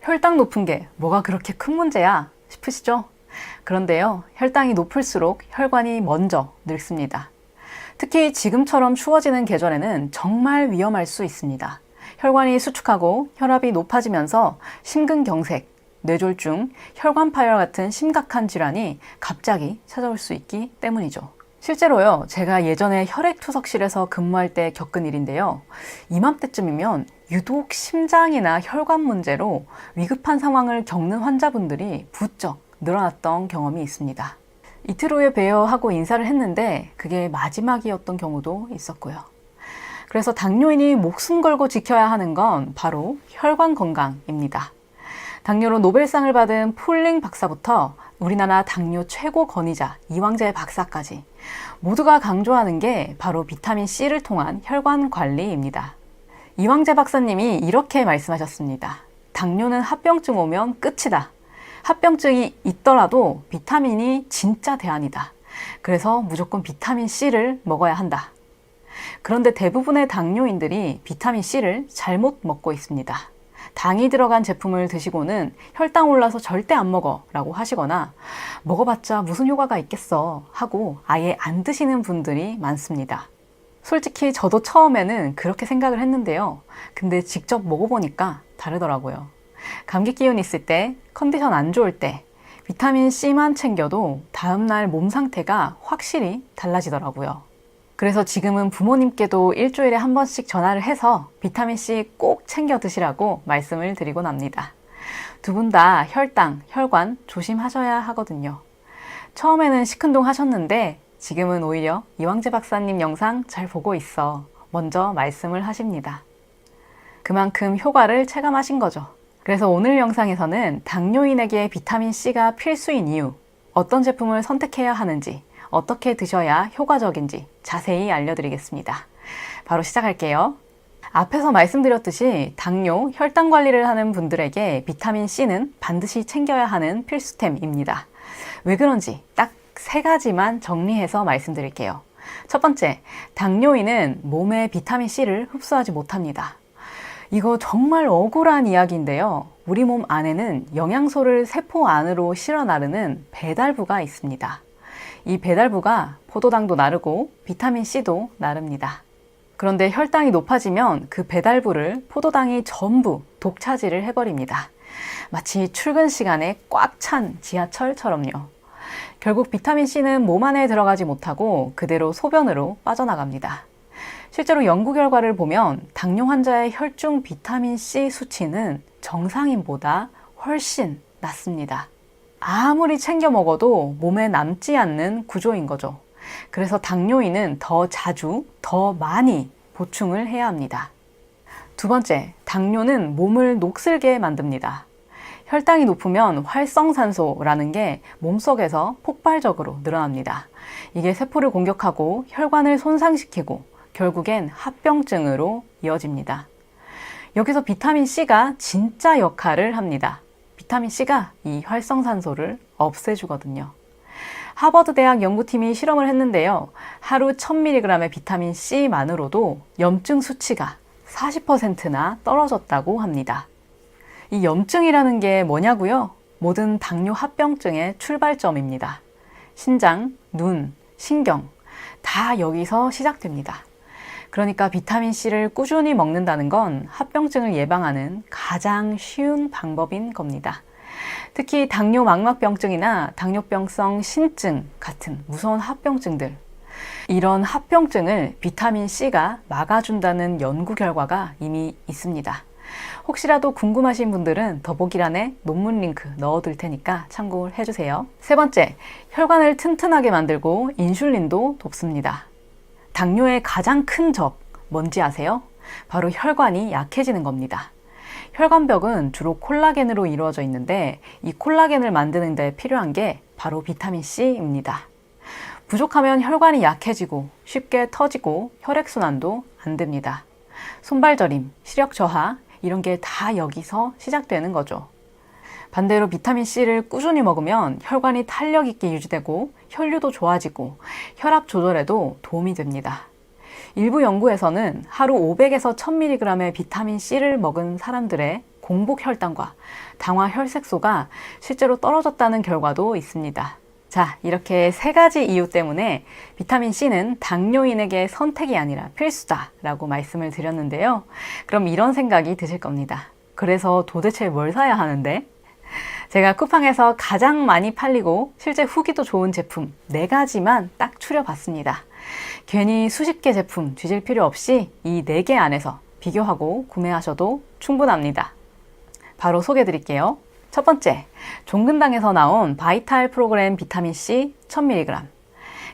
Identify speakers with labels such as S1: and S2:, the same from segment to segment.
S1: 혈당 높은 게 뭐가 그렇게 큰 문제야 싶으시죠? 그런데요, 혈당이 높을수록 혈관이 먼저 늙습니다. 특히 지금처럼 추워지는 계절에는 정말 위험할 수 있습니다. 혈관이 수축하고 혈압이 높아지면서 심근경색, 뇌졸중, 혈관 파열 같은 심각한 질환이 갑자기 찾아올 수 있기 때문이죠. 실제로요, 제가 예전에 혈액투석실에서 근무할 때 겪은 일인데요. 이맘때쯤이면 유독 심장이나 혈관 문제로 위급한 상황을 겪는 환자분들이 부쩍 늘어났던 경험이 있습니다. 이틀 후에 뵈어 하고 인사를 했는데 그게 마지막이었던 경우도 있었고요. 그래서 당뇨인이 목숨 걸고 지켜야 하는 건 바로 혈관 건강입니다. 당뇨로 노벨상을 받은 폴링 박사부터 우리나라 당뇨 최고 권위자 이왕재 박사까지 모두가 강조하는 게 바로 비타민C를 통한 혈관 관리입니다. 이왕재 박사님이 이렇게 말씀하셨습니다. 당뇨는 합병증 오면 끝이다. 합병증이 있더라도 비타민이 진짜 대안이다. 그래서 무조건 비타민C를 먹어야 한다. 그런데 대부분의 당뇨인들이 비타민C를 잘못 먹고 있습니다. 당이 들어간 제품을 드시고는 혈당 올라서 절대 안 먹어 라고 하시거나 먹어봤자 무슨 효과가 있겠어 하고 아예 안 드시는 분들이 많습니다. 솔직히 저도 처음에는 그렇게 생각을 했는데요. 근데 직접 먹어보니까 다르더라고요. 감기 기운 있을 때, 컨디션 안 좋을 때 비타민C만 챙겨도 다음날 몸 상태가 확실히 달라지더라고요. 그래서 지금은 부모님께도 일주일에 한 번씩 전화를 해서 비타민C 꼭 챙겨 드시라고 말씀을 드리곤 합니다. 두 분 다 혈당, 혈관 조심하셔야 하거든요. 처음에는 시큰둥 하셨는데 지금은 오히려 이왕재 박사님 영상 잘 보고 있어 먼저 말씀을 하십니다. 그만큼 효과를 체감하신 거죠. 그래서 오늘 영상에서는 당뇨인에게 비타민C가 필수인 이유, 어떤 제품을 선택해야 하는지, 어떻게 드셔야 효과적인지 자세히 알려드리겠습니다. 바로 시작할게요. 앞에서 말씀드렸듯이 당뇨, 혈당 관리를 하는 분들에게 비타민C는 반드시 챙겨야 하는 필수템입니다. 왜 그런지 딱 3가지만 정리해서 말씀드릴게요. 첫 번째, 당뇨인은 몸에 비타민C를 흡수하지 못합니다. 이거 정말 억울한 이야기인데요. 우리 몸 안에는 영양소를 세포 안으로 실어 나르는 배달부가 있습니다. 이 배달부가 포도당도 나르고 비타민C도 나릅니다. 그런데 혈당이 높아지면 그 배달부를 포도당이 전부 독차지를 해버립니다. 마치 출근 시간에 꽉 찬 지하철처럼요. 결국 비타민C는 몸 안에 들어가지 못하고 그대로 소변으로 빠져나갑니다. 실제로 연구 결과를 보면 당뇨 환자의 혈중 비타민C 수치는 정상인보다 훨씬 낮습니다. 아무리 챙겨 먹어도 몸에 남지 않는 구조인 거죠. 그래서 당뇨인은 더 자주, 더 많이 보충을 해야 합니다. 두 번째, 당뇨는 몸을 녹슬게 만듭니다. 혈당이 높으면 활성산소라는 게 몸속에서 폭발적으로 늘어납니다. 이게 세포를 공격하고 혈관을 손상시키고 결국엔 합병증으로 이어집니다. 여기서 비타민C가 진짜 역할을 합니다. 비타민C가 이 활성산소를 없애주거든요. 하버드 대학 연구팀이 실험을 했는데요. 하루 1000mg의 비타민C만으로도 염증 수치가 40%나 떨어졌다고 합니다. 이 염증이라는 게 뭐냐고요? 모든 당뇨 합병증의 출발점입니다. 신장, 눈, 신경 다 여기서 시작됩니다. 그러니까 비타민C를 꾸준히 먹는다는 건 합병증을 예방하는 가장 쉬운 방법인 겁니다. 특히 당뇨 망막병증이나 당뇨병성 신증 같은 무서운 합병증들, 이런 합병증을 비타민C가 막아준다는 연구 결과가 이미 있습니다. 혹시라도 궁금하신 분들은 더보기란에 논문 링크 넣어둘 테니까 참고해 주세요. 세 번째, 혈관을 튼튼하게 만들고 인슐린도 돕습니다. 당뇨의 가장 큰 적 뭔지 아세요? 바로 혈관이 약해지는 겁니다. 혈관벽은 주로 콜라겐으로 이루어져 있는데 이 콜라겐을 만드는 데 필요한 게 바로 비타민C입니다. 부족하면 혈관이 약해지고 쉽게 터지고 혈액순환도 안 됩니다. 손발저림, 시력 저하 이런 게 다 여기서 시작되는 거죠. 반대로 비타민C를 꾸준히 먹으면 혈관이 탄력 있게 유지되고 혈류도 좋아지고 혈압 조절에도 도움이 됩니다. 일부 연구에서는 하루 500에서 1000mg의 비타민C를 먹은 사람들의 공복 혈당과 당화 혈색소가 실제로 떨어졌다는 결과도 있습니다. 자, 이렇게 세 가지 이유 때문에 비타민C는 당뇨인에게 선택이 아니라 필수다라고 말씀을 드렸는데요. 그럼 이런 생각이 드실 겁니다. 그래서 도대체 뭘 사야 하는데? 제가 쿠팡에서 가장 많이 팔리고 실제 후기도 좋은 제품 4가지만 딱 추려봤습니다. 괜히 수십 개 제품 뒤질 필요 없이 이 4개 안에서 비교하고 구매하셔도 충분합니다. 바로 소개해 드릴게요. 첫 번째, 종근당에서 나온 바이탈 프로그램 비타민C 1000mg.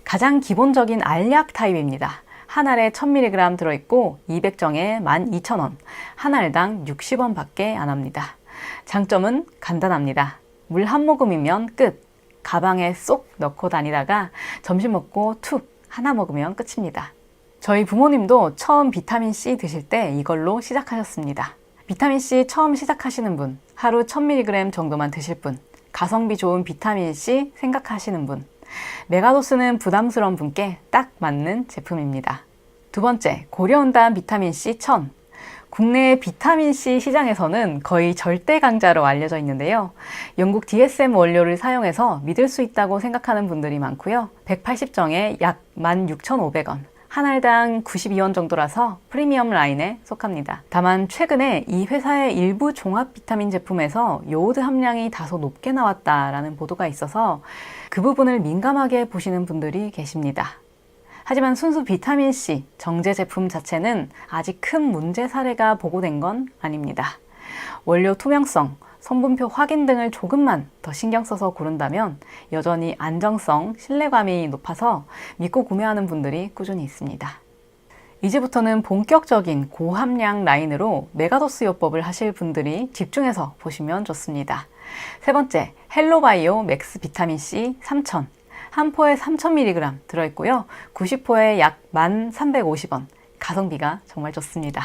S1: 가장 기본적인 알약 타입입니다. 한 알에 1000mg 들어있고 200정에 12,000원, 한 알당 60원 밖에 안 합니다. 장점은 간단합니다. 물 한 모금이면 끝. 가방에 쏙 넣고 다니다가 점심 먹고 툭 하나 먹으면 끝입니다. 저희 부모님도 처음 비타민C 드실 때 이걸로 시작하셨습니다. 비타민C 처음 시작하시는 분, 하루 1000mg 정도만 드실 분, 가성비 좋은 비타민C 생각하시는 분, 메가도스는 부담스러운 분께 딱 맞는 제품입니다. 두 번째, 고려온단 비타민C 1000. 국내 비타민C 시장에서는 거의 절대 강자로 알려져 있는데요. 영국 DSM 원료를 사용해서 믿을 수 있다고 생각하는 분들이 많고요. 180정에 약 16,500원, 한 알당 92원 정도라서 프리미엄 라인에 속합니다. 다만 최근에 이 회사의 일부 종합 비타민 제품에서 요오드 함량이 다소 높게 나왔다라는 보도가 있어서 그 부분을 민감하게 보시는 분들이 계십니다. 하지만 순수 비타민C 정제 제품 자체는 아직 큰 문제 사례가 보고된 건 아닙니다. 원료 투명성, 성분표 확인 등을 조금만 더 신경 써서 고른다면 여전히 안정성, 신뢰감이 높아서 믿고 구매하는 분들이 꾸준히 있습니다. 이제부터는 본격적인 고함량 라인으로 메가도스 요법을 하실 분들이 집중해서 보시면 좋습니다. 세 번째, 헬로바이오 맥스 비타민C 3000. 한 포에 3000mg 들어있고요. 90포에 약 1,350원. 가성비가 정말 좋습니다.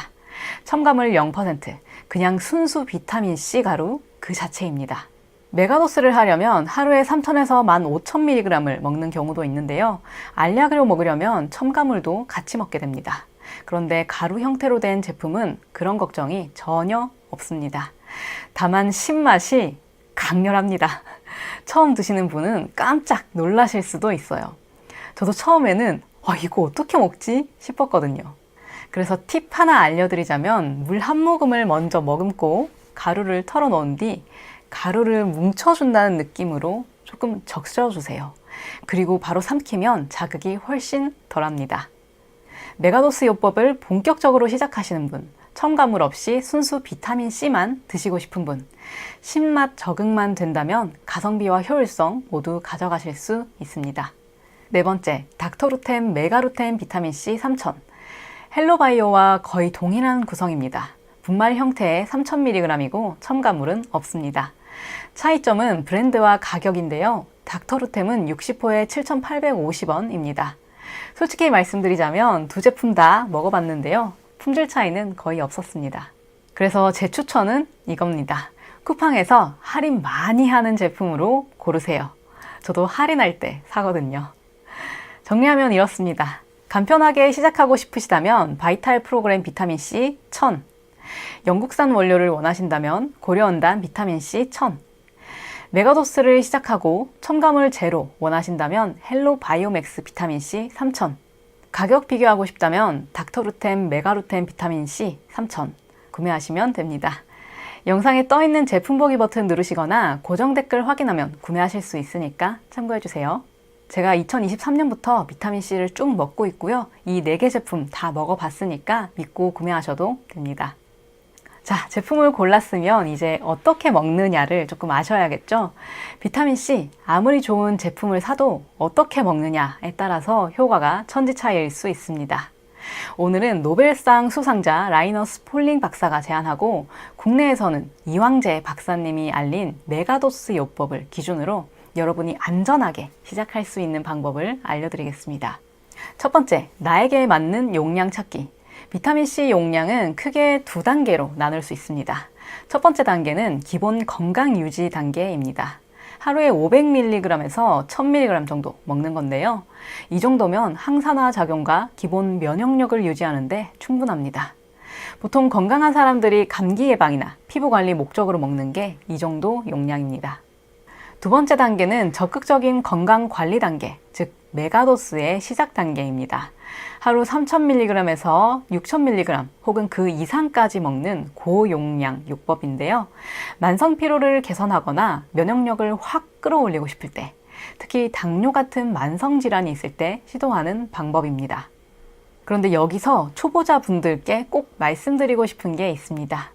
S1: 첨가물 0%, 그냥 순수 비타민C 가루 그 자체입니다. 메가도스를 하려면 하루에 3,000에서 15,000mg을 먹는 경우도 있는데요. 알약으로 먹으려면 첨가물도 같이 먹게 됩니다. 그런데 가루 형태로 된 제품은 그런 걱정이 전혀 없습니다. 다만 신맛이 강렬합니다. 처음 드시는 분은 깜짝 놀라실 수도 있어요. 저도 처음에는 이거 어떻게 먹지? 싶었거든요. 그래서 팁 하나 알려드리자면 물 한 모금을 먼저 머금고 가루를 털어 넣은 뒤 가루를 뭉쳐준다는 느낌으로 조금 적셔주세요. 그리고 바로 삼키면 자극이 훨씬 덜합니다. 메가도스 요법을 본격적으로 시작하시는 분, 첨가물 없이 순수 비타민C만 드시고 싶은 분, 신맛 적응만 된다면 가성비와 효율성 모두 가져가실 수 있습니다. 네 번째, 닥터루템 메가루템 비타민C 3000. 헬로바이오와 거의 동일한 구성입니다. 분말 형태의 3000mg이고 첨가물은 없습니다. 차이점은 브랜드와 가격인데요. 닥터루템은 60호에 7,850원입니다. 솔직히 말씀드리자면 두 제품 다 먹어봤는데요. 품질 차이는 거의 없었습니다. 그래서 제 추천은 이겁니다. 쿠팡에서 할인 많이 하는 제품으로 고르세요. 저도 할인할 때 사거든요. 정리하면 이렇습니다. 간편하게 시작하고 싶으시다면 바이탈 프로그램 비타민C 1000, 영국산 원료를 원하신다면 고려온단 비타민C 1000, 메가도스를 시작하고 첨가물 제로 원하신다면 헬로 바이오맥스 비타민C 3000, 가격 비교하고 싶다면 닥터루템 메가루템 비타민C 3000 구매하시면 됩니다. 영상에 떠있는 제품 보기 버튼 누르시거나 고정 댓글 확인하면 구매하실 수 있으니까 참고해주세요. 제가 2023년부터 비타민C를 쭉 먹고 있고요. 이 4개 제품 다 먹어봤으니까 믿고 구매하셔도 됩니다. 자, 제품을 골랐으면 이제 어떻게 먹느냐를 조금 아셔야겠죠? 비타민C, 아무리 좋은 제품을 사도 어떻게 먹느냐에 따라서 효과가 천지차이일 수 있습니다. 오늘은 노벨상 수상자 라이너스 폴링 박사가 제안하고 국내에서는 이황재 박사님이 알린 메가도스 요법을 기준으로 여러분이 안전하게 시작할 수 있는 방법을 알려드리겠습니다. 첫 번째, 나에게 맞는 용량 찾기. 비타민C 용량은 크게 2단계로 나눌 수 있습니다. 첫 번째 단계는 기본 건강 유지 단계입니다. 하루에 500mg에서 1000mg 정도 먹는 건데요. 이 정도면 항산화 작용과 기본 면역력을 유지하는 데 충분합니다. 보통 건강한 사람들이 감기 예방이나 피부 관리 목적으로 먹는 게 이 정도 용량입니다. 두 번째 단계는 적극적인 건강 관리 단계, 즉 메가도스의 시작 단계입니다. 하루 3000mg에서 6000mg 혹은 그 이상까지 먹는 고용량 요법인데요. 만성 피로를 개선하거나 면역력을 확 끌어올리고 싶을 때, 특히 당뇨 같은 만성 질환이 있을 때 시도하는 방법입니다. 그런데 여기서 초보자분들께 꼭 말씀드리고 싶은 게 있습니다.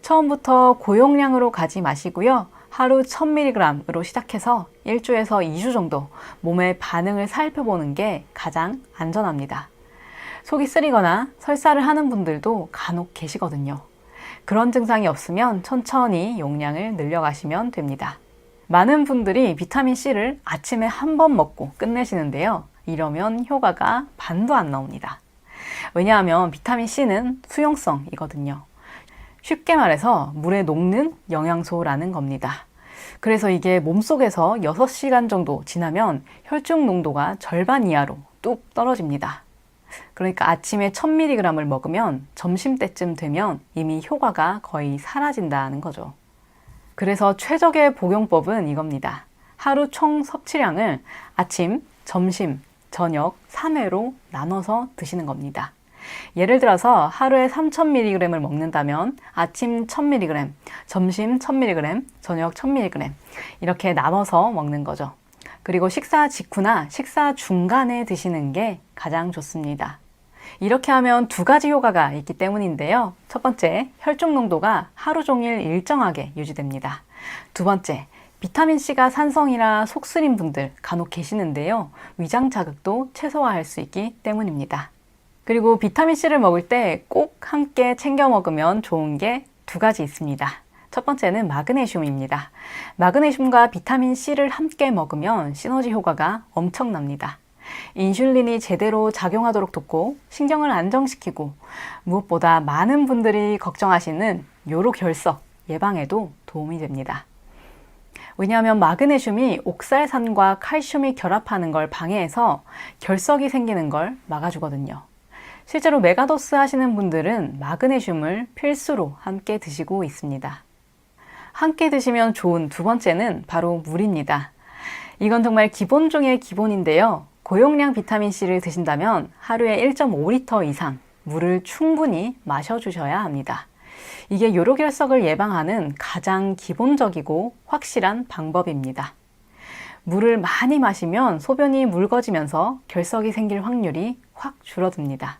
S1: 처음부터 고용량으로 가지 마시고요. 하루 1000mg으로 시작해서 1주에서 2주 정도 몸의 반응을 살펴보는 게 가장 안전합니다. 속이 쓰리거나 설사를 하는 분들도 간혹 계시거든요. 그런 증상이 없으면 천천히 용량을 늘려가시면 됩니다. 많은 분들이 비타민C를 아침에 한 번 먹고 끝내시는데요. 이러면 효과가 반도 안 나옵니다. 왜냐하면 비타민C는 수용성이거든요. 쉽게 말해서 물에 녹는 영양소라는 겁니다. 그래서 이게 몸속에서 6시간 정도 지나면 혈중 농도가 절반 이하로 뚝 떨어집니다. 그러니까 아침에 1000mg을 먹으면 점심때쯤 되면 이미 효과가 거의 사라진다는 거죠. 그래서 최적의 복용법은 이겁니다. 하루 총 섭취량을 아침, 점심, 저녁 3회로 나눠서 드시는 겁니다. 예를 들어서 하루에 3000mg을 먹는다면 아침 1000mg, 점심 1000mg, 저녁 1000mg 이렇게 나눠서 먹는 거죠. 그리고 식사 직후나 식사 중간에 드시는 게 가장 좋습니다. 이렇게 하면 두 가지 효과가 있기 때문인데요. 첫 번째, 혈중 농도가 하루 종일 일정하게 유지됩니다. 두 번째, 비타민C가 산성이라 속 쓰린 분들 간혹 계시는데요. 위장 자극도 최소화할 수 있기 때문입니다. 그리고 비타민C를 먹을 때 꼭 함께 챙겨 먹으면 좋은 게 두 가지 있습니다. 첫 번째는 마그네슘입니다. 마그네슘과 비타민C를 함께 먹으면 시너지 효과가 엄청납니다. 인슐린이 제대로 작용하도록 돕고 신경을 안정시키고 무엇보다 많은 분들이 걱정하시는 요로결석 예방에도 도움이 됩니다. 왜냐하면 마그네슘이 옥살산과 칼슘이 결합하는 걸 방해해서 결석이 생기는 걸 막아주거든요. 실제로 메가도스 하시는 분들은 마그네슘을 필수로 함께 드시고 있습니다. 함께 드시면 좋은 두 번째는 바로 물입니다. 이건 정말 기본 중의 기본인데요. 고용량 비타민C를 드신다면 하루에 1.5리터 이상 물을 충분히 마셔주셔야 합니다. 이게 요로결석을 예방하는 가장 기본적이고 확실한 방법입니다. 물을 많이 마시면 소변이 묽어지면서 결석이 생길 확률이 확 줄어듭니다.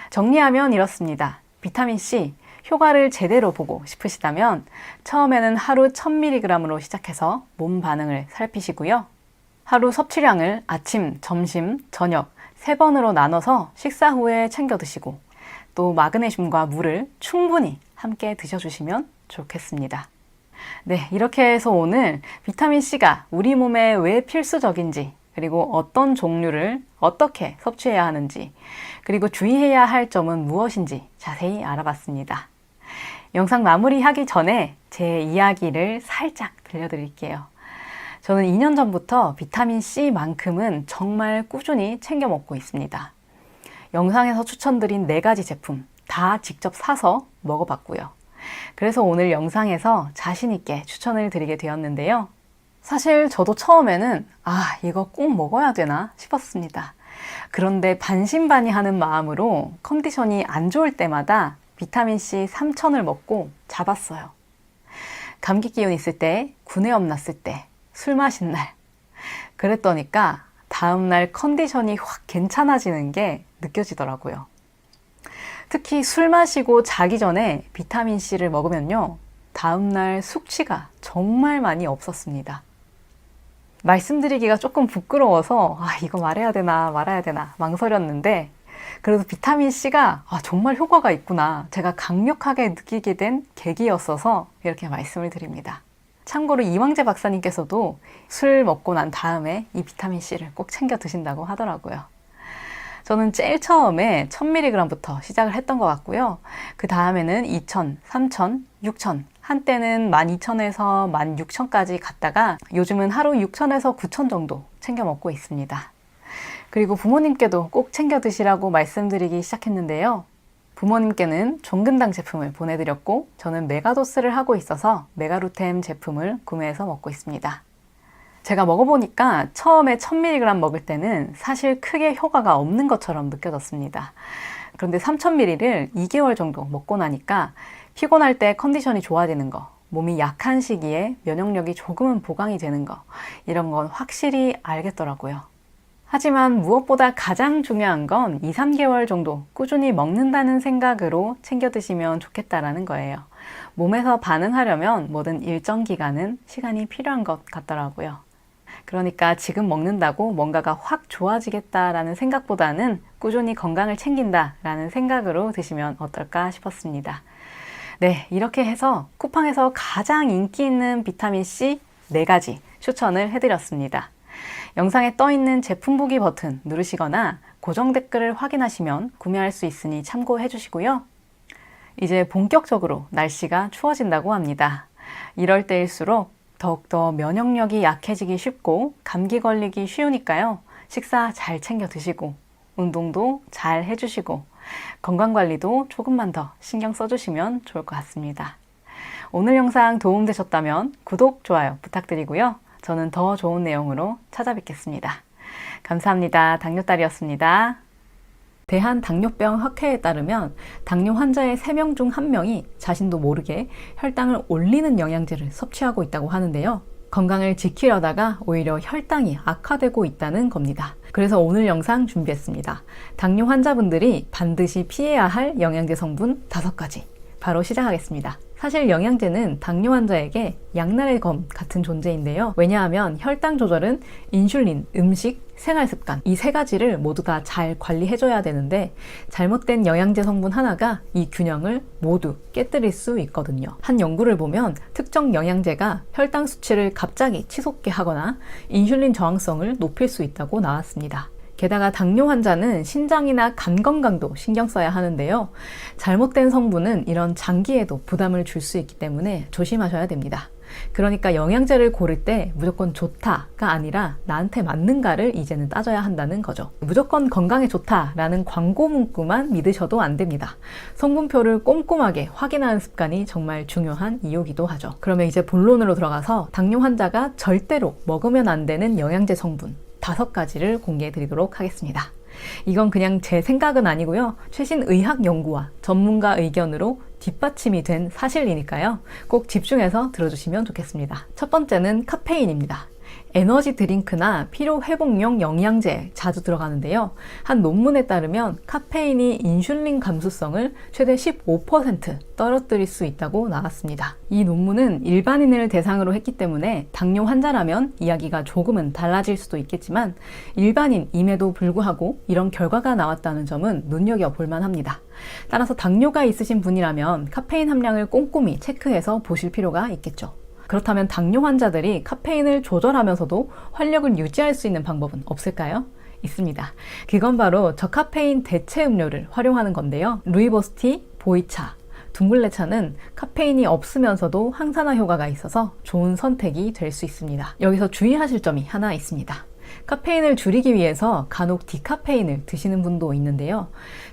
S1: 정리하면 이렇습니다. 비타민C 효과를 제대로 보고 싶으시다면 처음에는 하루 1000mg으로 시작해서 몸 반응을 살피시고요. 하루 섭취량을 아침, 점심, 저녁 3번으로 나눠서 식사 후에 챙겨 드시고 또 마그네슘과 물을 충분히 함께 드셔주시면 좋겠습니다. 네, 이렇게 해서 오늘 비타민C가 우리 몸에 왜 필수적인지 그리고 어떤 종류를 어떻게 섭취해야 하는지 그리고 주의해야 할 점은 무엇인지 자세히 알아봤습니다. 영상 마무리하기 전에 제 이야기를 살짝 들려드릴게요. 저는 2년 전부터 비타민C만큼은 정말 꾸준히 챙겨 먹고 있습니다. 영상에서 추천드린 4가지 제품 다 직접 사서 먹어봤고요. 그래서 오늘 영상에서 자신있게 추천을 드리게 되었는데요. 사실 저도 처음에는 이거 꼭 먹어야 되나 싶었습니다. 그런데 반신반의하는 마음으로 컨디션이 안 좋을 때마다 비타민C 3000을 먹고 잡았어요. 감기 기운 있을 때, 구내염 났을 때, 술 마신 날. 그랬더니까 다음날 컨디션이 확 괜찮아지는 게 느껴지더라고요. 특히 술 마시고 자기 전에 비타민C를 먹으면요. 다음날 숙취가 정말 많이 없었습니다. 말씀드리기가 조금 부끄러워서 이거 말해야 되나 말아야 되나 망설였는데 그래도 비타민C가 정말 효과가 있구나 제가 강력하게 느끼게 된 계기였어서 이렇게 말씀을 드립니다. 참고로 이왕재 박사님께서도 술 먹고 난 다음에 이 비타민C를 꼭 챙겨 드신다고 하더라고요. 저는 제일 처음에 1000mg부터 시작을 했던 것 같고요. 그 다음에는 2000, 3000, 6000 한때는 12000에서 16000까지 갔다가 요즘은 하루 6000에서 9000 정도 챙겨 먹고 있습니다. 그리고 부모님께도 꼭 챙겨 드시라고 말씀드리기 시작했는데요. 부모님께는 종근당 제품을 보내드렸고 저는 메가도스를 하고 있어서 메가루템 제품을 구매해서 먹고 있습니다. 제가 먹어보니까 처음에 1000mg 먹을 때는 사실 크게 효과가 없는 것처럼 느껴졌습니다. 그런데 3000mg를 2개월 정도 먹고 나니까 피곤할 때 컨디션이 좋아지는 거, 몸이 약한 시기에 면역력이 조금은 보강이 되는 거, 이런 건 확실히 알겠더라고요. 하지만 무엇보다 가장 중요한 건 2, 3개월 정도 꾸준히 먹는다는 생각으로 챙겨 드시면 좋겠다라는 거예요. 몸에서 반응하려면 뭐든 일정 기간은 시간이 필요한 것 같더라고요. 그러니까 지금 먹는다고 뭔가가 확 좋아지겠다라는 생각보다는 꾸준히 건강을 챙긴다라는 생각으로 드시면 어떨까 싶었습니다. 네, 이렇게 해서 쿠팡에서 가장 인기 있는 비타민C 4가지 추천을 해드렸습니다. 영상에 떠있는 제품 보기 버튼 누르시거나 고정 댓글을 확인하시면 구매할 수 있으니 참고해 주시고요. 이제 본격적으로 날씨가 추워진다고 합니다. 이럴 때일수록 더욱더 면역력이 약해지기 쉽고 감기 걸리기 쉬우니까요. 식사 잘 챙겨 드시고 운동도 잘 해주시고 건강관리도 조금만 더 신경 써주시면 좋을 것 같습니다. 오늘 영상 도움되셨다면 구독, 좋아요 부탁드리고요. 저는 더 좋은 내용으로 찾아뵙겠습니다. 감사합니다. 당뇨딸이었습니다. 대한당뇨병학회에 따르면 당뇨 환자의 3명 중 1명이 자신도 모르게 혈당을 올리는 영양제를 섭취하고 있다고 하는데요. 건강을 지키려다가 오히려 혈당이 악화되고 있다는 겁니다. 그래서 오늘 영상 준비했습니다. 당뇨 환자분들이 반드시 피해야 할 영양제 성분 5가지. 바로 시작하겠습니다. 사실 영양제는 당뇨 환자에게 양날의 검 같은 존재인데요. 왜냐하면 혈당 조절은 인슐린, 음식, 생활습관 이 3가지를 모두 다 잘 관리해줘야 되는데 잘못된 영양제 성분 하나가 이 균형을 모두 깨뜨릴 수 있거든요. 한 연구를 보면 특정 영양제가 혈당 수치를 갑자기 치솟게 하거나 인슐린 저항성을 높일 수 있다고 나왔습니다. 게다가 당뇨 환자는 신장이나 간 건강도 신경 써야 하는데요. 잘못된 성분은 이런 장기에도 부담을 줄 수 있기 때문에 조심하셔야 됩니다. 그러니까 영양제를 고를 때 무조건 좋다가 아니라 나한테 맞는가를 이제는 따져야 한다는 거죠. 무조건 건강에 좋다라는 광고 문구만 믿으셔도 안 됩니다. 성분표를 꼼꼼하게 확인하는 습관이 정말 중요한 이유기도 하죠. 그러면 이제 본론으로 들어가서 당뇨 환자가 절대로 먹으면 안 되는 영양제 성분 5가지를 공개해 드리도록 하겠습니다. 이건 그냥 제 생각은 아니고요. 최신 의학 연구와 전문가 의견으로 뒷받침이 된 사실이니까요. 꼭 집중해서 들어주시면 좋겠습니다. 첫 번째는 카페인입니다. 에너지 드링크나 피로 회복용 영양제에 자주 들어가는데요. 한 논문에 따르면 카페인이 인슐린 감수성을 최대 15% 떨어뜨릴 수 있다고 나왔습니다. 이 논문은 일반인을 대상으로 했기 때문에 당뇨 환자라면 이야기가 조금은 달라질 수도 있겠지만 일반인임에도 불구하고 이런 결과가 나왔다는 점은 눈여겨볼 만합니다. 따라서 당뇨가 있으신 분이라면 카페인 함량을 꼼꼼히 체크해서 보실 필요가 있겠죠. 그렇다면 당뇨 환자들이 카페인을 조절하면서도 활력을 유지할 수 있는 방법은 없을까요? 있습니다. 그건 바로 저카페인 대체 음료를 활용하는 건데요. 루이보스티, 보이차, 둥글레차는 카페인이 없으면서도 항산화 효과가 있어서 좋은 선택이 될 수 있습니다. 여기서 주의하실 점이 하나 있습니다. 카페인을 줄이기 위해서 간혹 디카페인을 드시는 분도 있는데요.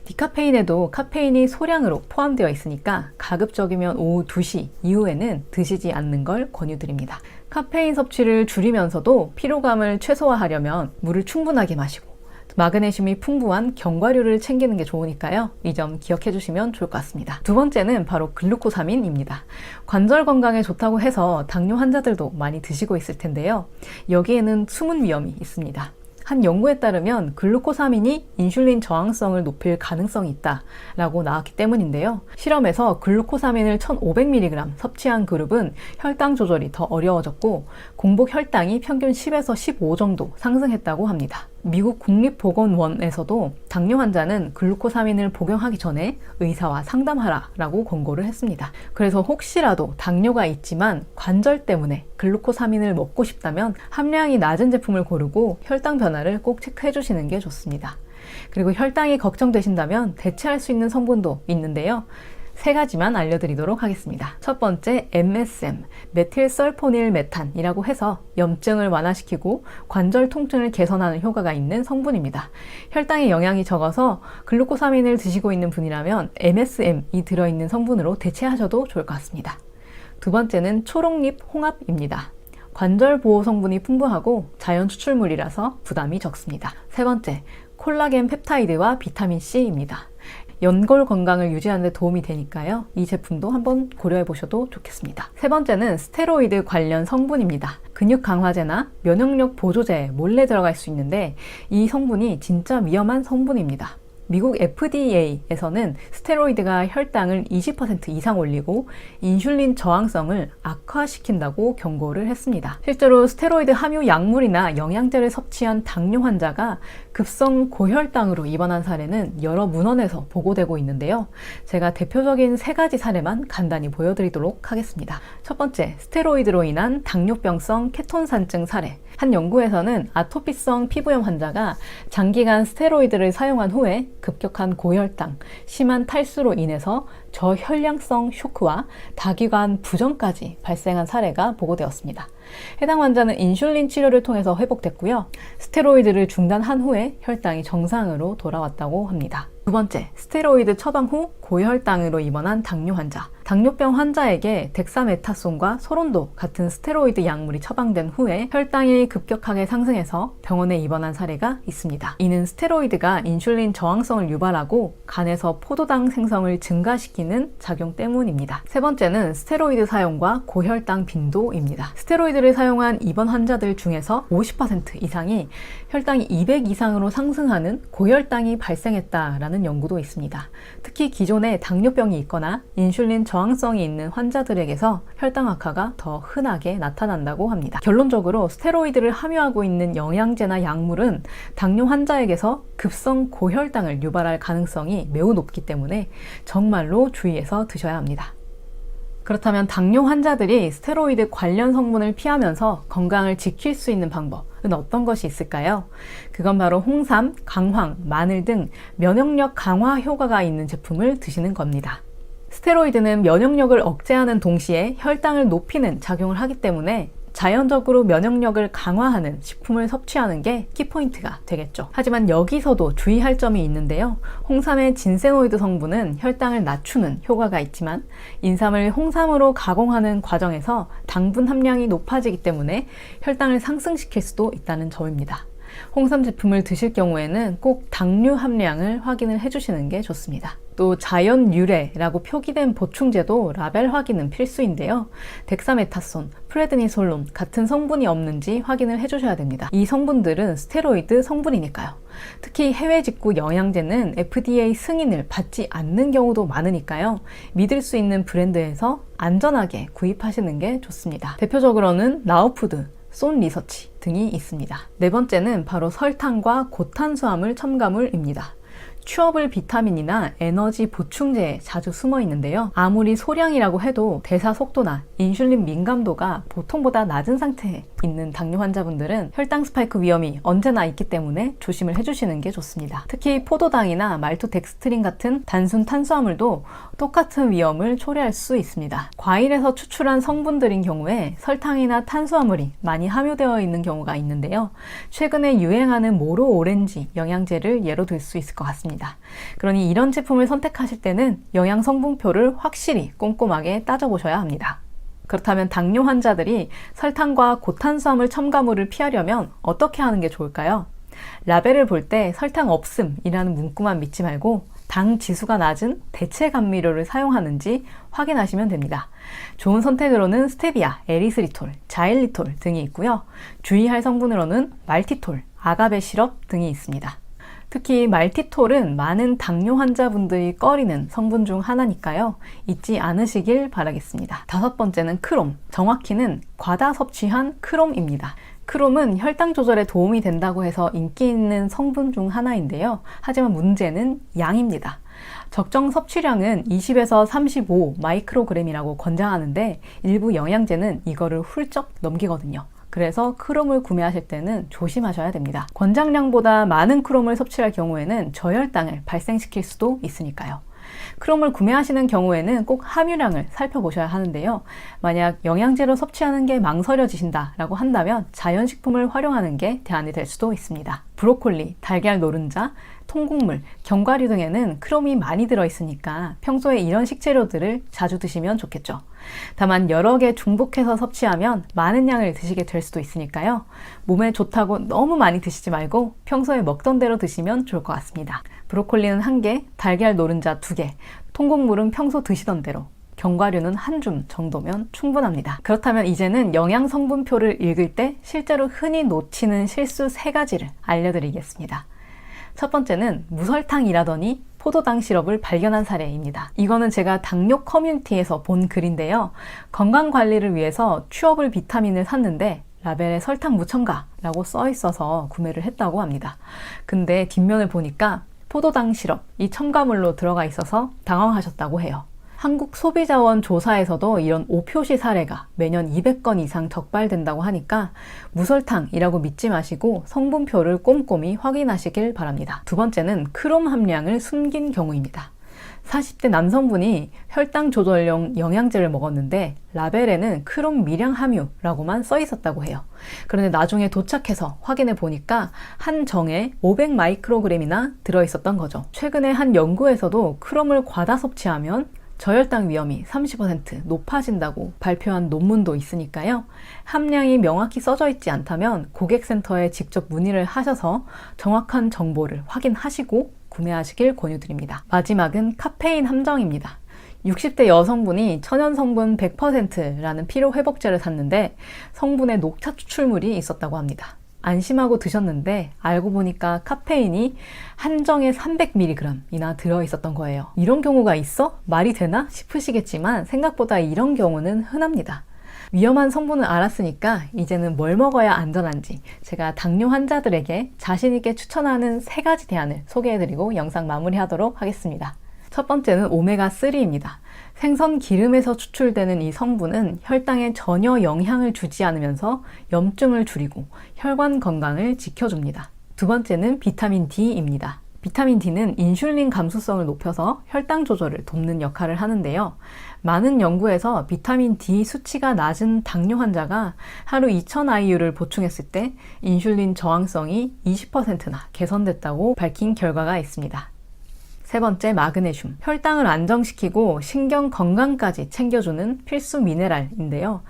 S1: 디카페인에도 카페인이 소량으로 포함되어 있으니까 가급적이면 오후 2시 이후에는 드시지 않는 걸 권유드립니다. 카페인 섭취를 줄이면서도 피로감을 최소화하려면 물을 충분하게 마시고 마그네슘이 풍부한 견과류를 챙기는 게 좋으니까요. 이 점 기억해 주시면 좋을 것 같습니다. 두 번째는 바로 글루코사민입니다. 관절 건강에 좋다고 해서 당뇨 환자들도 많이 드시고 있을 텐데요. 여기에는 숨은 위험이 있습니다. 한 연구에 따르면 글루코사민이 인슐린 저항성을 높일 가능성이 있다라고 나왔기 때문인데요. 실험에서 글루코사민을 1500mg 섭취한 그룹은 혈당 조절이 더 어려워졌고 공복 혈당이 평균 10에서 15 정도 상승했다고 합니다. 미국 국립보건원에서도 당뇨 환자는 글루코사민을 복용하기 전에 의사와 상담하라라고 권고를 했습니다. 그래서 혹시라도 당뇨가 있지만 관절 때문에 글루코사민을 먹고 싶다면 함량이 낮은 제품을 고르고 혈당 변화를 꼭 체크해 주시는 게 좋습니다. 그리고 혈당이 걱정되신다면 대체할 수 있는 성분도 있는데요. 세 가지만 알려드리도록 하겠습니다. 첫 번째, MSM, 메틸설포닐 메탄이라고 해서 염증을 완화시키고 관절 통증을 개선하는 효과가 있는 성분입니다. 혈당에 영향이 적어서 글루코사민을 드시고 있는 분이라면 MSM이 들어있는 성분으로 대체하셔도 좋을 것 같습니다. 두 번째는 초록잎 홍합입니다. 관절 보호 성분이 풍부하고 자연 추출물이라서 부담이 적습니다. 세 번째, 콜라겐 펩타이드와 비타민 C입니다. 연골 건강을 유지하는 데 도움이 되니까요. 이 제품도 한번 고려해 보셔도 좋겠습니다. 세 번째는 스테로이드 관련 성분입니다. 근육 강화제나 면역력 보조제에 몰래 들어갈 수 있는데 이 성분이 진짜 위험한 성분입니다. 미국 FDA에서는 스테로이드가 혈당을 20% 이상 올리고 인슐린 저항성을 악화시킨다고 경고를 했습니다. 실제로 스테로이드 함유 약물이나 영양제를 섭취한 당뇨 환자가 급성 고혈당으로 입원한 사례는 여러 문헌에서 보고되고 있는데요. 제가 대표적인 세 가지 사례만 간단히 보여드리도록 하겠습니다. 첫 번째, 스테로이드로 인한 당뇨병성 케톤산증 사례. 한 연구에서는 아토피성 피부염 환자가 장기간 스테로이드를 사용한 후에 급격한 고혈당, 심한 탈수로 인해서 저혈량성 쇼크와 다기관 부전까지 발생한 사례가 보고되었습니다. 해당 환자는 인슐린 치료를 통해서 회복됐고요. 스테로이드를 중단한 후에 혈당이 정상으로 돌아왔다고 합니다. 두 번째, 스테로이드 처방 후 고혈당으로 입원한 당뇨 환자. 당뇨병 환자에게 덱사메타손과 소론도 같은 스테로이드 약물이 처방된 후에 혈당이 급격하게 상승해서 병원에 입원한 사례가 있습니다. 이는 스테로이드가 인슐린 저항성을 유발하고 간에서 포도당 생성을 증가시키는 작용 때문입니다. 세 번째는 스테로이드 사용과 고혈당 빈도입니다. 스테로이드를 사용한 입원 환자들 중에서 50% 이상이 혈당이 200 이상으로 상승하는 고혈당이 발생했다라는 연구도 있습니다. 특히 기존에 당뇨병이 있거나 인슐린 저항성이 있는 환자들에게서 혈당 악화가 더 흔하게 나타난다고 합니다. 결론적으로 스테로이드를 함유하고 있는 영양제나 약물은 당뇨 환자에게서 급성 고혈당을 유발할 가능성이 매우 높기 때문에 정말로 주의해서 드셔야 합니다. 그렇다면 당뇨 환자들이 스테로이드 관련 성분을 피하면서 건강을 지킬 수 있는 방법은 어떤 것이 있을까요? 그건 바로 홍삼, 강황, 마늘 등 면역력 강화 효과가 있는 제품을 드시는 겁니다. 스테로이드는 면역력을 억제하는 동시에 혈당을 높이는 작용을 하기 때문에 자연적으로 면역력을 강화하는 식품을 섭취하는 게 키포인트가 되겠죠. 하지만 여기서도 주의할 점이 있는데요. 홍삼의 진세노이드 성분은 혈당을 낮추는 효과가 있지만 인삼을 홍삼으로 가공하는 과정에서 당분 함량이 높아지기 때문에 혈당을 상승시킬 수도 있다는 점입니다. 홍삼 제품을 드실 경우에는 꼭 당류 함량을 확인을 해주시는 게 좋습니다. 또 자연 유래라고 표기된 보충제도 라벨 확인은 필수인데요. 덱사메타손, 프레드니솔론 같은 성분이 없는지 확인을 해주셔야 됩니다. 이 성분들은 스테로이드 성분이니까요. 특히 해외 직구 영양제는 FDA 승인을 받지 않는 경우도 많으니까요. 믿을 수 있는 브랜드에서 안전하게 구입하시는 게 좋습니다. 대표적으로는 나우푸드, 쏜리서치 등이 있습니다. 네 번째는 바로 설탕과 고탄수화물 첨가물입니다. 취업을 비타민이나 에너지 보충제에 자주 숨어 있는데요. 아무리 소량이라고 해도 대사 속도나 인슐린 민감도가 보통보다 낮은 상태에 있는 당뇨 환자분들은 혈당 스파이크 위험이 언제나 있기 때문에 조심을 해주시는 게 좋습니다. 특히 포도당이나 말토덱스트린 같은 단순 탄수화물도 똑같은 위험을 초래할 수 있습니다. 과일에서 추출한 성분들인 경우에 설탕이나 탄수화물이 많이 함유되어 있는 경우가 있는데요. 최근에 유행하는 모로 오렌지 영양제를 예로 들 수 있을 것 같습니다. 그러니 이런 제품을 선택하실 때는 영양 성분표를 확실히 꼼꼼하게 따져보셔야 합니다. 그렇다면 당뇨 환자들이 설탕과 고탄수화물 첨가물을 피하려면 어떻게 하는 게 좋을까요? 라벨을 볼 때 설탕 없음이라는 문구만 믿지 말고 당 지수가 낮은 대체 감미료를 사용하는지 확인하시면 됩니다. 좋은 선택으로는 스테비아, 에리스리톨, 자일리톨 등이 있고요. 주의할 성분으로는 말티톨, 아가베 시럽 등이 있습니다. 특히 말티톨은 많은 당뇨 환자분들이 꺼리는 성분 중 하나니까요. 잊지 않으시길 바라겠습니다. 다섯 번째는 크롬, 정확히는 과다 섭취한 크롬입니다. 크롬은 혈당 조절에 도움이 된다고 해서 인기 있는 성분 중 하나인데요. 하지만 문제는 양입니다. 적정 섭취량은 20에서 35 마이크로그램이라고 권장하는데 일부 영양제는 이거를 훌쩍 넘기거든요. 그래서 크롬을 구매하실 때는 조심하셔야 됩니다. 권장량보다 많은 크롬을 섭취할 경우에는 저혈당을 발생시킬 수도 있으니까요. 크롬을 구매하시는 경우에는 꼭 함유량을 살펴보셔야 하는데요. 만약 영양제로 섭취하는 게 망설여지신다라고 한다면 자연식품을 활용하는 게 대안이 될 수도 있습니다. 브로콜리, 달걀 노른자, 통곡물, 견과류 등에는 크롬이 많이 들어있으니까 평소에 이런 식재료들을 자주 드시면 좋겠죠. 다만 여러 개 중복해서 섭취하면 많은 양을 드시게 될 수도 있으니까요. 몸에 좋다고 너무 많이 드시지 말고 평소에 먹던 대로 드시면 좋을 것 같습니다. 브로콜리는 1개, 달걀 노른자 2개, 통곡물은 평소 드시던 대로, 견과류는 1줌 정도면 충분합니다. 그렇다면 이제는 영양 성분표를 읽을 때 실제로 흔히 놓치는 실수 3가지를 알려드리겠습니다. 첫 번째는 무설탕이라더니 포도당 시럽을 발견한 사례입니다. 이거는 제가 당뇨 커뮤니티에서 본 글인데요. 건강관리를 위해서 취업을 비타민을 샀는데 라벨에 설탕 무첨가라고 써 있어서 구매를 했다고 합니다. 근데 뒷면을 보니까 포도당 시럽, 이 첨가물로 들어가 있어서 당황하셨다고 해요. 한국소비자원 조사에서도 이런 오표시 사례가 매년 200건 이상 적발된다고 하니까 무설탕이라고 믿지 마시고 성분표를 꼼꼼히 확인하시길 바랍니다. 두 번째는 크롬 함량을 숨긴 경우입니다. 40대 남성분이 혈당 조절용 영양제를 먹었는데 라벨에는 크롬 미량 함유라고만 써 있었다고 해요. 그런데 나중에 도착해서 확인해 보니까 한 정에 500 마이크로그램이나 들어있었던 거죠. 최근에 한 연구에서도 크롬을 과다 섭취하면 저혈당 위험이 30% 높아진다고 발표한 논문도 있으니까요. 함량이 명확히 써져 있지 않다면 고객센터에 직접 문의를 하셔서 정확한 정보를 확인하시고 구매하시길 권유드립니다. 마지막은 카페인 함정입니다. 60대 여성분이 천연 성분 100%라는 피로회복제를 샀는데 성분에 녹차 추출물이 있었다고 합니다. 안심하고 드셨는데 알고 보니까 카페인이 한정에 300mg이나 들어있었던 거예요. 이런 경우가 있어? 말이 되나? 싶으시겠지만 생각보다 이런 경우는 흔합니다. 위험한 성분을 알았으니까 이제는 뭘 먹어야 안전한지 제가 당뇨 환자들에게 자신있게 추천하는 3가지 대안을 소개해드리고 영상 마무리하도록 하겠습니다. 첫 번째는 오메가3입니다. 생선 기름에서 추출되는 이 성분은 혈당에 전혀 영향을 주지 않으면서 염증을 줄이고 혈관 건강을 지켜줍니다. 두 번째는 비타민 D입니다. 비타민 D는 인슐린 감수성을 높여서 혈당 조절을 돕는 역할을 하는데요. 많은 연구에서 비타민 D 수치가 낮은 당뇨 환자가 하루 2000IU를 보충했을 때 인슐린 저항성이 20%나 개선됐다고 밝힌 결과가 있습니다. 세 번째, 마그네슘. 혈당을 안정시키고 신경 건강까지 챙겨주는 필수 미네랄인데요.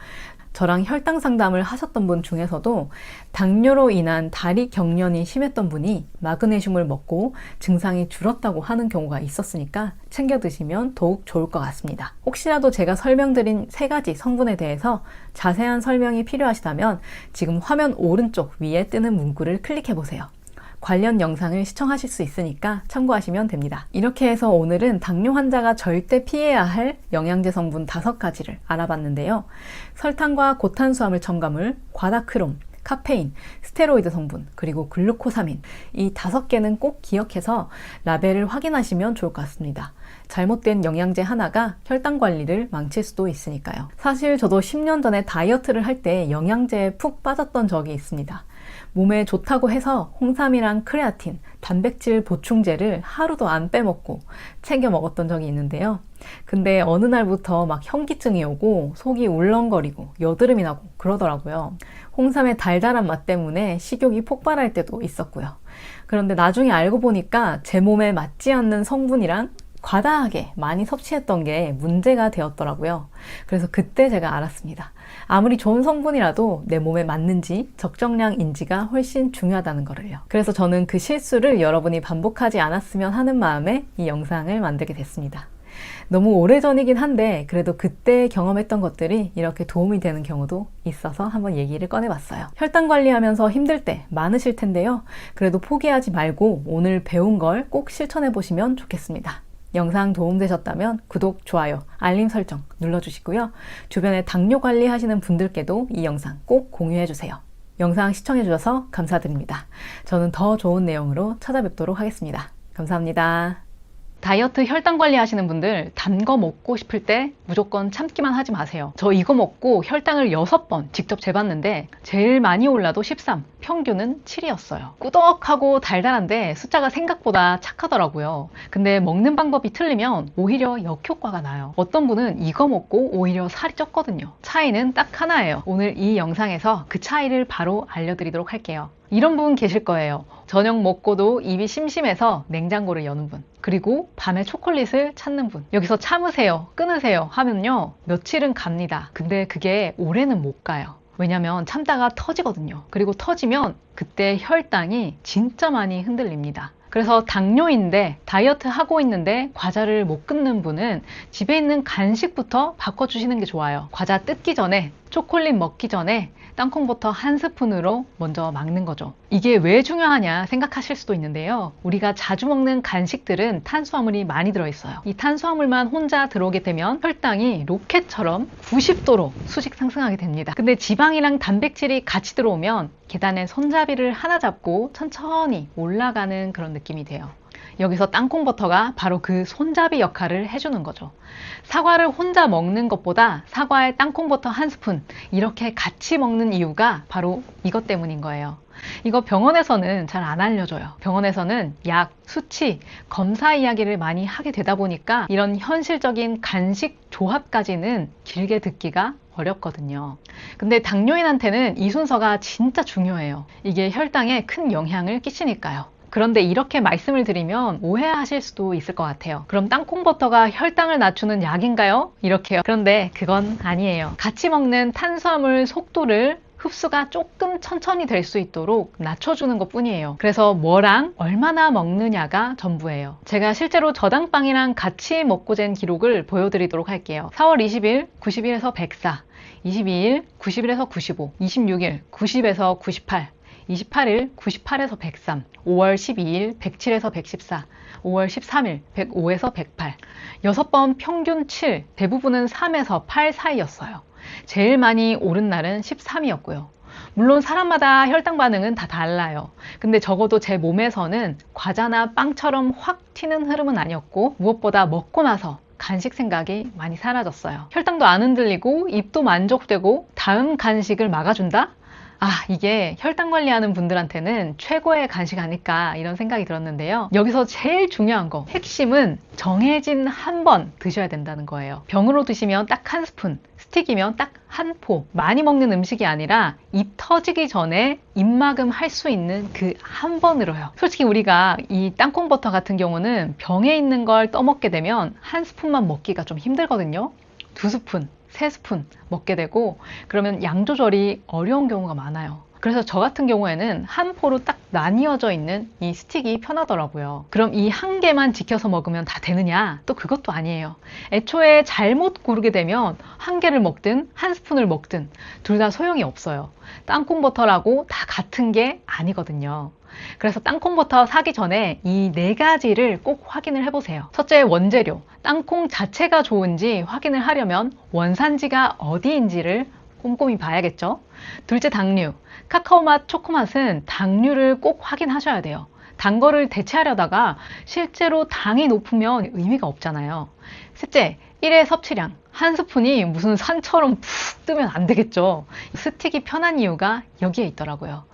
S1: 저랑 혈당 상담을 하셨던 분 중에서도 당뇨로 인한 다리 경련이 심했던 분이 마그네슘을 먹고 증상이 줄었다고 하는 경우가 있었으니까 챙겨 드시면 더욱 좋을 것 같습니다. 혹시라도 제가 설명드린 3가지 성분에 대해서 자세한 설명이 필요하시다면 지금 화면 오른쪽 위에 뜨는 문구를 클릭해 보세요. 관련 영상을 시청하실 수 있으니까 참고하시면 됩니다. 이렇게 해서 오늘은 당뇨 환자가 절대 피해야 할 영양제 성분 5가지를 알아봤는데요. 설탕과 고탄수화물 첨가물, 과다크롬, 카페인, 스테로이드 성분, 그리고 글루코사민, 이 5개는 꼭 기억해서 라벨을 확인하시면 좋을 것 같습니다. 잘못된 영양제 하나가 혈당 관리를 망칠 수도 있으니까요. 사실 저도 10년 전에 다이어트를 할 때 영양제에 푹 빠졌던 적이 있습니다. 몸에 좋다고 해서 홍삼이랑 크레아틴, 단백질 보충제를 하루도 안 빼먹고 챙겨 먹었던 적이 있는데요. 근데 어느 날부터 막 현기증이 오고 속이 울렁거리고 여드름이 나고 그러더라고요. 홍삼의 달달한 맛 때문에 식욕이 폭발할 때도 있었고요. 그런데 나중에 알고 보니까 제 몸에 맞지 않는 성분이랑 과다하게 많이 섭취했던 게 문제가 되었더라고요. 그래서 그때 제가 알았습니다. 아무리 좋은 성분이라도 내 몸에 맞는지 적정량인지가 훨씬 중요하다는 거를요. 그래서 저는 그 실수를 여러분이 반복하지 않았으면 하는 마음에 이 영상을 만들게 됐습니다. 너무 오래전이긴 한데 그래도 그때 경험했던 것들이 이렇게 도움이 되는 경우도 있어서 한번 얘기를 꺼내봤어요. 혈당 관리하면서 힘들 때 많으실 텐데요. 그래도 포기하지 말고 오늘 배운 걸 꼭 실천해 보시면 좋겠습니다. 영상 도움되셨다면 구독, 좋아요, 알림 설정 눌러주시고요. 주변에 당뇨 관리하시는 분들께도 이 영상 꼭 공유해주세요. 영상 시청해주셔서 감사드립니다. 저는 더 좋은 내용으로 찾아뵙도록 하겠습니다. 감사합니다. 다이어트 혈당 관리 하시는 분들 단 거 먹고 싶을 때 무조건 참기만 하지 마세요. 저 이거 먹고 혈당을 6번 직접 재봤는데 제일 많이 올라도 13, 평균은 7이었어요. 꾸덕하고 달달한데 숫자가 생각보다 착하더라고요. 근데 먹는 방법이 틀리면 오히려 역효과가 나요. 어떤 분은 이거 먹고 오히려 살이 쪘거든요. 차이는 딱 하나예요. 오늘 이 영상에서 그 차이를 바로 알려드리도록 할게요. 이런 분 계실 거예요. 저녁 먹고도 입이 심심해서 냉장고를 여는 분, 그리고 밤에 초콜릿을 찾는 분. 여기서 참으세요, 끊으세요 하면요, 며칠은 갑니다. 근데 그게 오래는 못 가요. 왜냐면 참다가 터지거든요. 그리고 터지면 그때 혈당이 진짜 많이 흔들립니다. 그래서 당뇨인데 다이어트 하고 있는데 과자를 못 끊는 분은 집에 있는 간식부터 바꿔주시는 게 좋아요. 과자 뜯기 전에, 초콜릿 먹기 전에 땅콩버터 한 스푼으로 먼저 막는 거죠. 이게 왜 중요하냐 생각하실 수도 있는데요. 우리가 자주 먹는 간식들은 탄수화물이 많이 들어있어요. 이 탄수화물만 혼자 들어오게 되면 혈당이 로켓처럼 90도로 수직 상승하게 됩니다. 근데 지방이랑 단백질이 같이 들어오면 계단에 손잡이를 하나 잡고 천천히 올라가는 그런 느낌이 돼요. 여기서 땅콩버터가 바로 그 손잡이 역할을 해주는 거죠. 사과를 혼자 먹는 것보다 사과에 땅콩버터 한 스푼 이렇게 같이 먹는 이유가 바로 이것 때문인 거예요. 이거 병원에서는 잘 안 알려줘요. 병원에서는 약, 수치, 검사 이야기를 많이 하게 되다 보니까 이런 현실적인 간식 조합까지는 길게 듣기가 어렵거든요. 근데 당뇨인한테는 이 순서가 진짜 중요해요. 이게 혈당에 큰 영향을 끼치니까요. 그런데 이렇게 말씀을 드리면 오해하실 수도 있을 것 같아요. 그럼 땅콩버터가 혈당을 낮추는 약인가요? 이렇게요. 그런데 그건 아니에요. 같이 먹는 탄수화물 속도를 흡수가 조금 천천히 될 수 있도록 낮춰주는 것 뿐이에요. 그래서 뭐랑 얼마나 먹느냐가 전부예요. 제가 실제로 저당빵이랑 같이 먹고 잰 기록을 보여드리도록 할게요. 4월 20일 91에서 104, 22일 91에서 95, 26일 90에서 98, 28일 98에서 103, 5월 12일 107에서 114, 5월 13일 105에서 108, 6번 평균 7, 대부분은 3에서 8 사이였어요. 제일 많이 오른 날은 13이었고요. 물론 사람마다 혈당 반응은 다 달라요. 근데 적어도 제 몸에서는 과자나 빵처럼 확 튀는 흐름은 아니었고, 무엇보다 먹고 나서 간식 생각이 많이 사라졌어요. 혈당도 안 흔들리고 입도 만족되고 다음 간식을 막아준다? 이게 혈당 관리하는 분들한테는 최고의 간식 아닐까 이런 생각이 들었는데요. 여기서 제일 중요한 거, 핵심은 정해진 한 번 드셔야 된다는 거예요. 병으로 드시면 딱 한 스푼, 스틱이면 딱 한 포. 많이 먹는 음식이 아니라 입 터지기 전에 입막음 할 수 있는 그 한 번으로요. 솔직히 우리가 이 땅콩버터 같은 경우는 병에 있는 걸 떠먹게 되면 한 스푼만 먹기가 좀 힘들거든요. 두 스푼, 세 스푼 먹게 되고, 그러면 양 조절이 어려운 경우가 많아요. 그래서 저 같은 경우에는 한 포로 딱 나뉘어져 있는 이 스틱이 편하더라고요. 그럼 이 한 개만 지켜서 먹으면 다 되느냐? 또 그것도 아니에요. 애초에 잘못 고르게 되면 한 개를 먹든 한 스푼을 먹든 둘 다 소용이 없어요. 땅콩버터라고 다 같은 게 아니거든요. 그래서 땅콩버터 사기 전에 이 4가지를 꼭 확인을 해보세요. 첫째, 원재료. 땅콩 자체가 좋은지 확인을 하려면 원산지가 어디인지를 꼼꼼히 봐야겠죠. 둘째, 당류. 카카오 맛, 초코 맛은 당류를 꼭 확인하셔야 돼요. 단 거를 대체하려다가 실제로 당이 높으면 의미가 없잖아요. 셋째, 1회 섭취량. 한 스푼이 무슨 산처럼 푹 뜨면 안 되겠죠. 스틱이 편한 이유가 여기에 있더라고요.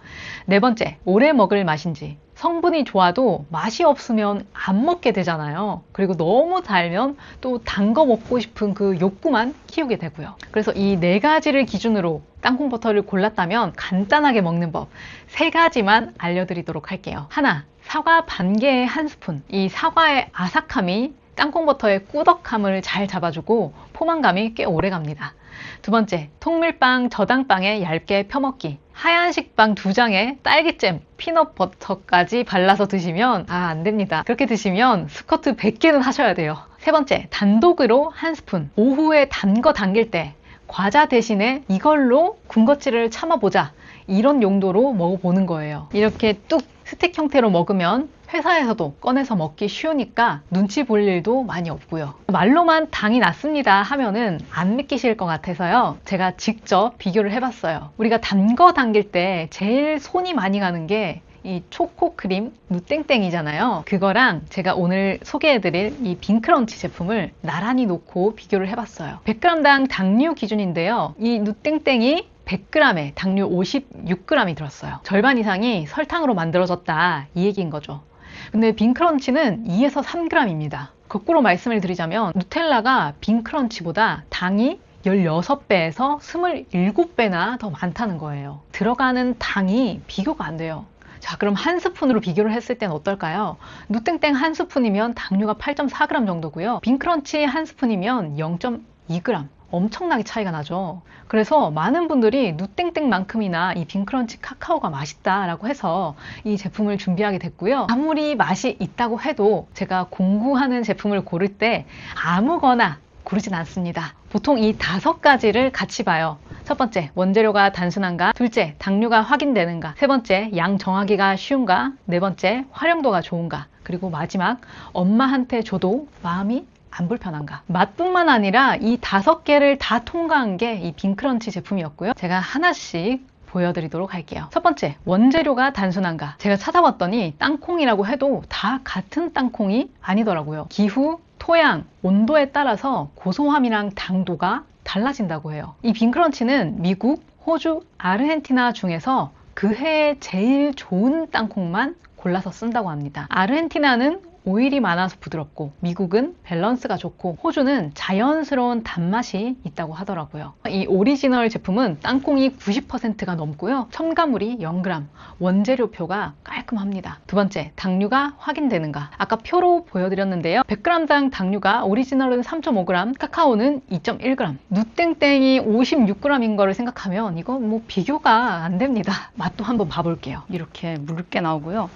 S1: 네 번째, 오래 먹을 맛인지. 성분이 좋아도 맛이 없으면 안 먹게 되잖아요. 그리고 너무 달면 또 단 거 먹고 싶은 그 욕구만 키우게 되고요. 그래서 이 4가지를 기준으로 땅콩버터를 골랐다면 간단하게 먹는 법 3가지만 알려드리도록 할게요. 하나, 사과 반 개에 한 스푼. 이 사과의 아삭함이 땅콩버터의 꾸덕함을 잘 잡아주고 포만감이 꽤 오래 갑니다. 두 번째, 통밀빵, 저당빵에 얇게 펴먹기. 하얀식 빵 2장에 딸기잼, 피넛버터까지 발라서 드시면 안 됩니다. 그렇게 드시면 스쿼트 100개는 하셔야 돼요. 세 번째, 단독으로 한 스푼. 오후에 단 거 당길 때 과자 대신에 이걸로 군것질을 참아보자. 이런 용도로 먹어보는 거예요. 이렇게 뚝 스틱 형태로 먹으면 회사에서도 꺼내서 먹기 쉬우니까 눈치 볼 일도 많이 없고요. 말로만 당이 낮습니다 하면은 안 믿기실 것 같아서요. 제가 직접 비교를 해봤어요. 우리가 단 거 당길 때 제일 손이 많이 가는 게 이 초코크림 누땡땡이잖아요. 그거랑 제가 오늘 소개해드릴 이 빈크런치 제품을 나란히 놓고 비교를 해봤어요. 100g당 당류 기준인데요. 이 누땡땡이 100g에 당류 56g이 들었어요. 절반 이상이 설탕으로 만들어졌다, 이 얘기인 거죠. 근데 빈크런치는 2에서 3g입니다. 거꾸로 말씀을 드리자면 누텔라가 빈크런치보다 당이 16배에서 27배나 더 많다는 거예요. 들어가는 당이 비교가 안 돼요. 자, 그럼 한 스푼으로 비교를 했을 땐 어떨까요? 누땡땡 한 스푼이면 당류가 8.4g 정도고요. 빈크런치 한 스푼이면 0.2g. 엄청나게 차이가 나죠. 그래서 많은 분들이 누땡땡만큼이나 이 빈크런치 카카오가 맛있다라고 해서 이 제품을 준비하게 됐고요. 아무리 맛이 있다고 해도 제가 공구하는 제품을 고를 때 아무거나 고르진 않습니다. 보통 이 5가지를 같이 봐요. 첫 번째, 원재료가 단순한가? 둘째, 당류가 확인되는가? 세 번째, 양 정하기가 쉬운가? 네 번째, 활용도가 좋은가? 그리고 마지막, 엄마한테 줘도 마음이 안 불편한가? 맛뿐만 아니라 이 5개를 다 통과한 게 이 빈크런치 제품이었고요. 제가 하나씩 보여드리도록 할게요. 첫 번째, 원재료가 단순한가? 제가 찾아봤더니 땅콩이라고 해도 다 같은 땅콩이 아니더라고요. 기후, 토양, 온도에 따라서 고소함이랑 당도가 달라진다고 해요. 이 빈크런치는 미국, 호주, 아르헨티나 중에서 그 해에 제일 좋은 땅콩만 골라서 쓴다고 합니다. 아르헨티나는 오일이 많아서 부드럽고, 미국은 밸런스가 좋고, 호주는 자연스러운 단맛이 있다고 하더라고요. 이 오리지널 제품은 땅콩이 90%가 넘고요. 첨가물이 0g, 원재료표가 깔끔합니다. 두 번째, 당류가 확인되는가? 아까 표로 보여드렸는데요. 100g당 당류가 오리지널은 3.5g, 카카오는 2.1g. 누땡땡이 56g인 거를 생각하면 이건 뭐 비교가 안 됩니다. 맛도 한번 봐볼게요. 이렇게 묽게 나오고요.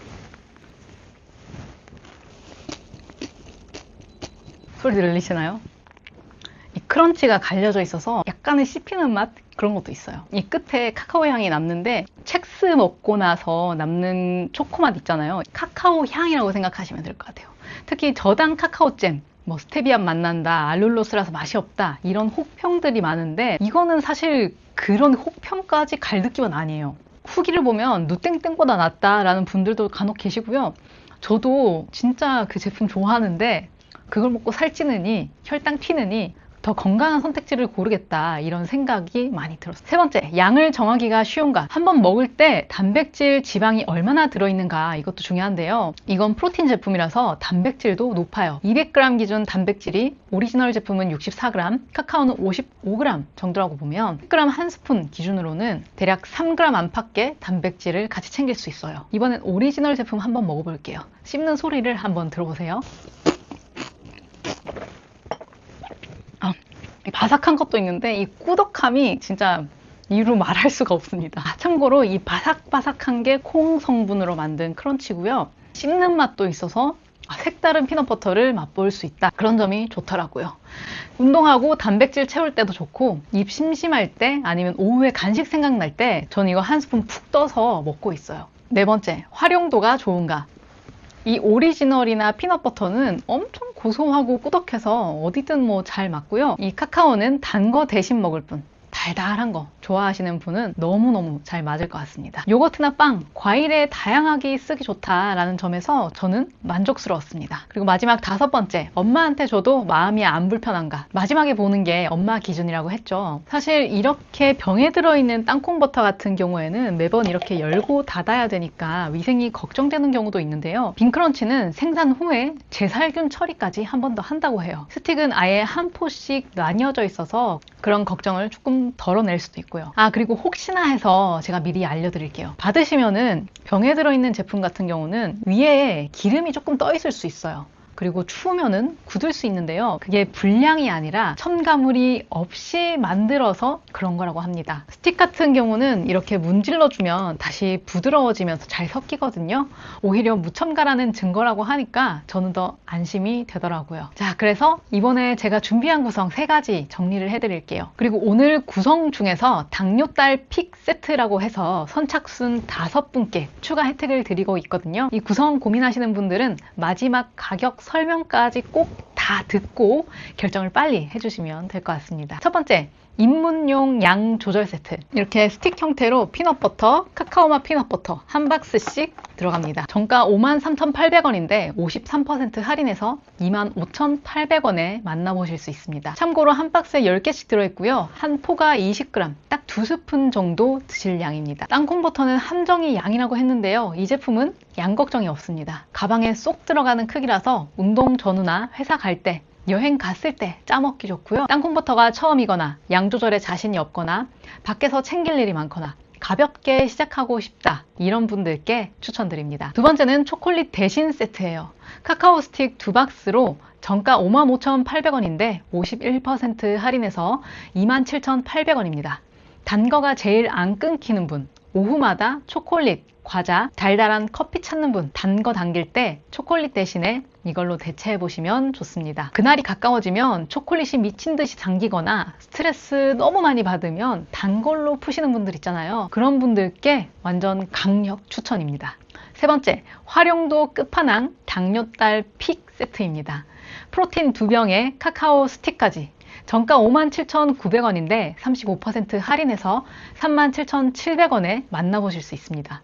S1: 소리 들리시나요? 이 크런치가 갈려져 있어서 약간의 씹히는 맛, 그런 것도 있어요. 이 끝에 카카오 향이 남는데 첵스 먹고 나서 남는 초코맛 있잖아요. 카카오 향이라고 생각하시면 될 것 같아요. 특히 저당 카카오잼, 뭐 스테비아 맛 난다, 알룰로스라서 맛이 없다, 이런 혹평들이 많은데 이거는 사실 그런 혹평까지 갈 느낌은 아니에요. 후기를 보면 누땡땡보다 낫다라는 분들도 간혹 계시고요. 저도 진짜 그 제품 좋아하는데 그걸 먹고 살찌느니, 혈당 튀느니 더 건강한 선택지를 고르겠다, 이런 생각이 많이 들었어요. 세 번째, 양을 정하기가 쉬운가? 한번 먹을 때 단백질, 지방이 얼마나 들어있는가, 이것도 중요한데요. 이건 프로틴 제품이라서 단백질도 높아요. 200g 기준 단백질이 오리지널 제품은 64g, 카카오는 55g 정도라고 보면 100g 한 스푼 기준으로는 대략 3g 안팎의 단백질을 같이 챙길 수 있어요. 이번엔 오리지널 제품 한번 먹어볼게요. 씹는 소리를 한번 들어보세요. 바삭한 것도 있는데 이 꾸덕함이 진짜 이루 말할 수가 없습니다. 참고로 이 바삭바삭한 게 콩 성분으로 만든 크런치고요. 씹는 맛도 있어서 색다른 피넛버터를 맛볼 수 있다, 그런 점이 좋더라고요. 운동하고 단백질 채울 때도 좋고, 입 심심할 때 아니면 오후에 간식 생각날 때 전 이거 한 스푼 푹 떠서 먹고 있어요. 네 번째, 활용도가 좋은가? 이 오리지널이나 피넛버터는 엄청 고소하고 꾸덕해서 어디든 뭐 잘 맞고요. 이 카카오는 단 거 대신 먹을 뿐, 달달한 거 좋아하시는 분은 너무너무 잘 맞을 것 같습니다. 요거트나 빵, 과일에 다양하게 쓰기 좋다라는 점에서 저는 만족스러웠습니다. 그리고 마지막 5번째, 엄마한테 줘도 마음이 안 불편한가? 마지막에 보는 게 엄마 기준이라고 했죠. 사실 이렇게 병에 들어있는 땅콩버터 같은 경우에는 매번 이렇게 열고 닫아야 되니까 위생이 걱정되는 경우도 있는데요. 빈크런치는 생산 후에 제살균 처리까지 한 번 더 한다고 해요. 스틱은 아예 한 포씩 나뉘어져 있어서 그런 걱정을 조금 덜어낼 수도 있고요. 그리고 혹시나 해서 제가 미리 알려드릴게요. 받으시면은 병에 들어있는 제품 같은 경우는 위에 기름이 조금 떠 있을 수 있어요. 그리고 추우면은 굳을 수 있는데요. 그게 불량이 아니라 첨가물이 없이 만들어서 그런 거라고 합니다. 스틱 같은 경우는 이렇게 문질러주면 다시 부드러워지면서 잘 섞이거든요. 오히려 무첨가라는 증거라고 하니까 저는 더 안심이 되더라고요. 자, 그래서 이번에 제가 준비한 구성 3가지 정리를 해드릴게요. 그리고 오늘 구성 중에서 당뇨딸 픽 세트라고 해서 선착순 5분께 추가 혜택을 드리고 있거든요. 이 구성 고민하시는 분들은 마지막 가격 설명까지 꼭 다 듣고 결정을 빨리 해주시면 될 것 같습니다. 첫 번째, 입문용 양 조절 세트. 이렇게 스틱 형태로 피넛버터, 카카오맛 피넛버터 한 박스씩 들어갑니다. 정가 53,800원인데 53% 할인해서 25,800원에 만나보실 수 있습니다. 참고로 한 박스에 10개씩 들어있고요. 한 포가 20g, 딱 2스푼 정도 드실 양입니다. 땅콩버터는 함정이 양이라고 했는데요. 이 제품은 양 걱정이 없습니다. 가방에 쏙 들어가는 크기라서 운동 전후나 회사 갈 때, 여행 갔을 때 짜먹기 좋고요. 땅콩버터가 처음이거나 양 조절에 자신이 없거나 밖에서 챙길 일이 많거나 가볍게 시작하고 싶다, 이런 분들께 추천드립니다. 두 번째는 초콜릿 대신 세트예요. 카카오 스틱 2박스로 정가 55,800원인데 51% 할인해서 27,800원입니다. 단 거가 제일 안 끊기는 분, 오후마다 초콜릿, 과자, 달달한 커피 찾는 분, 단 거 당길 때 초콜릿 대신에 이걸로 대체해 보시면 좋습니다. 그날이 가까워지면 초콜릿이 미친 듯이 당기거나 스트레스 너무 많이 받으면 단 걸로 푸시는 분들 있잖아요. 그런 분들께 완전 강력 추천입니다. 세 번째, 활용도 끝판왕 당뇨딸 픽 세트입니다. 프로틴 2병에 카카오 스틱까지 정가 57,900원인데 35% 할인해서 37,700원에 만나보실 수 있습니다.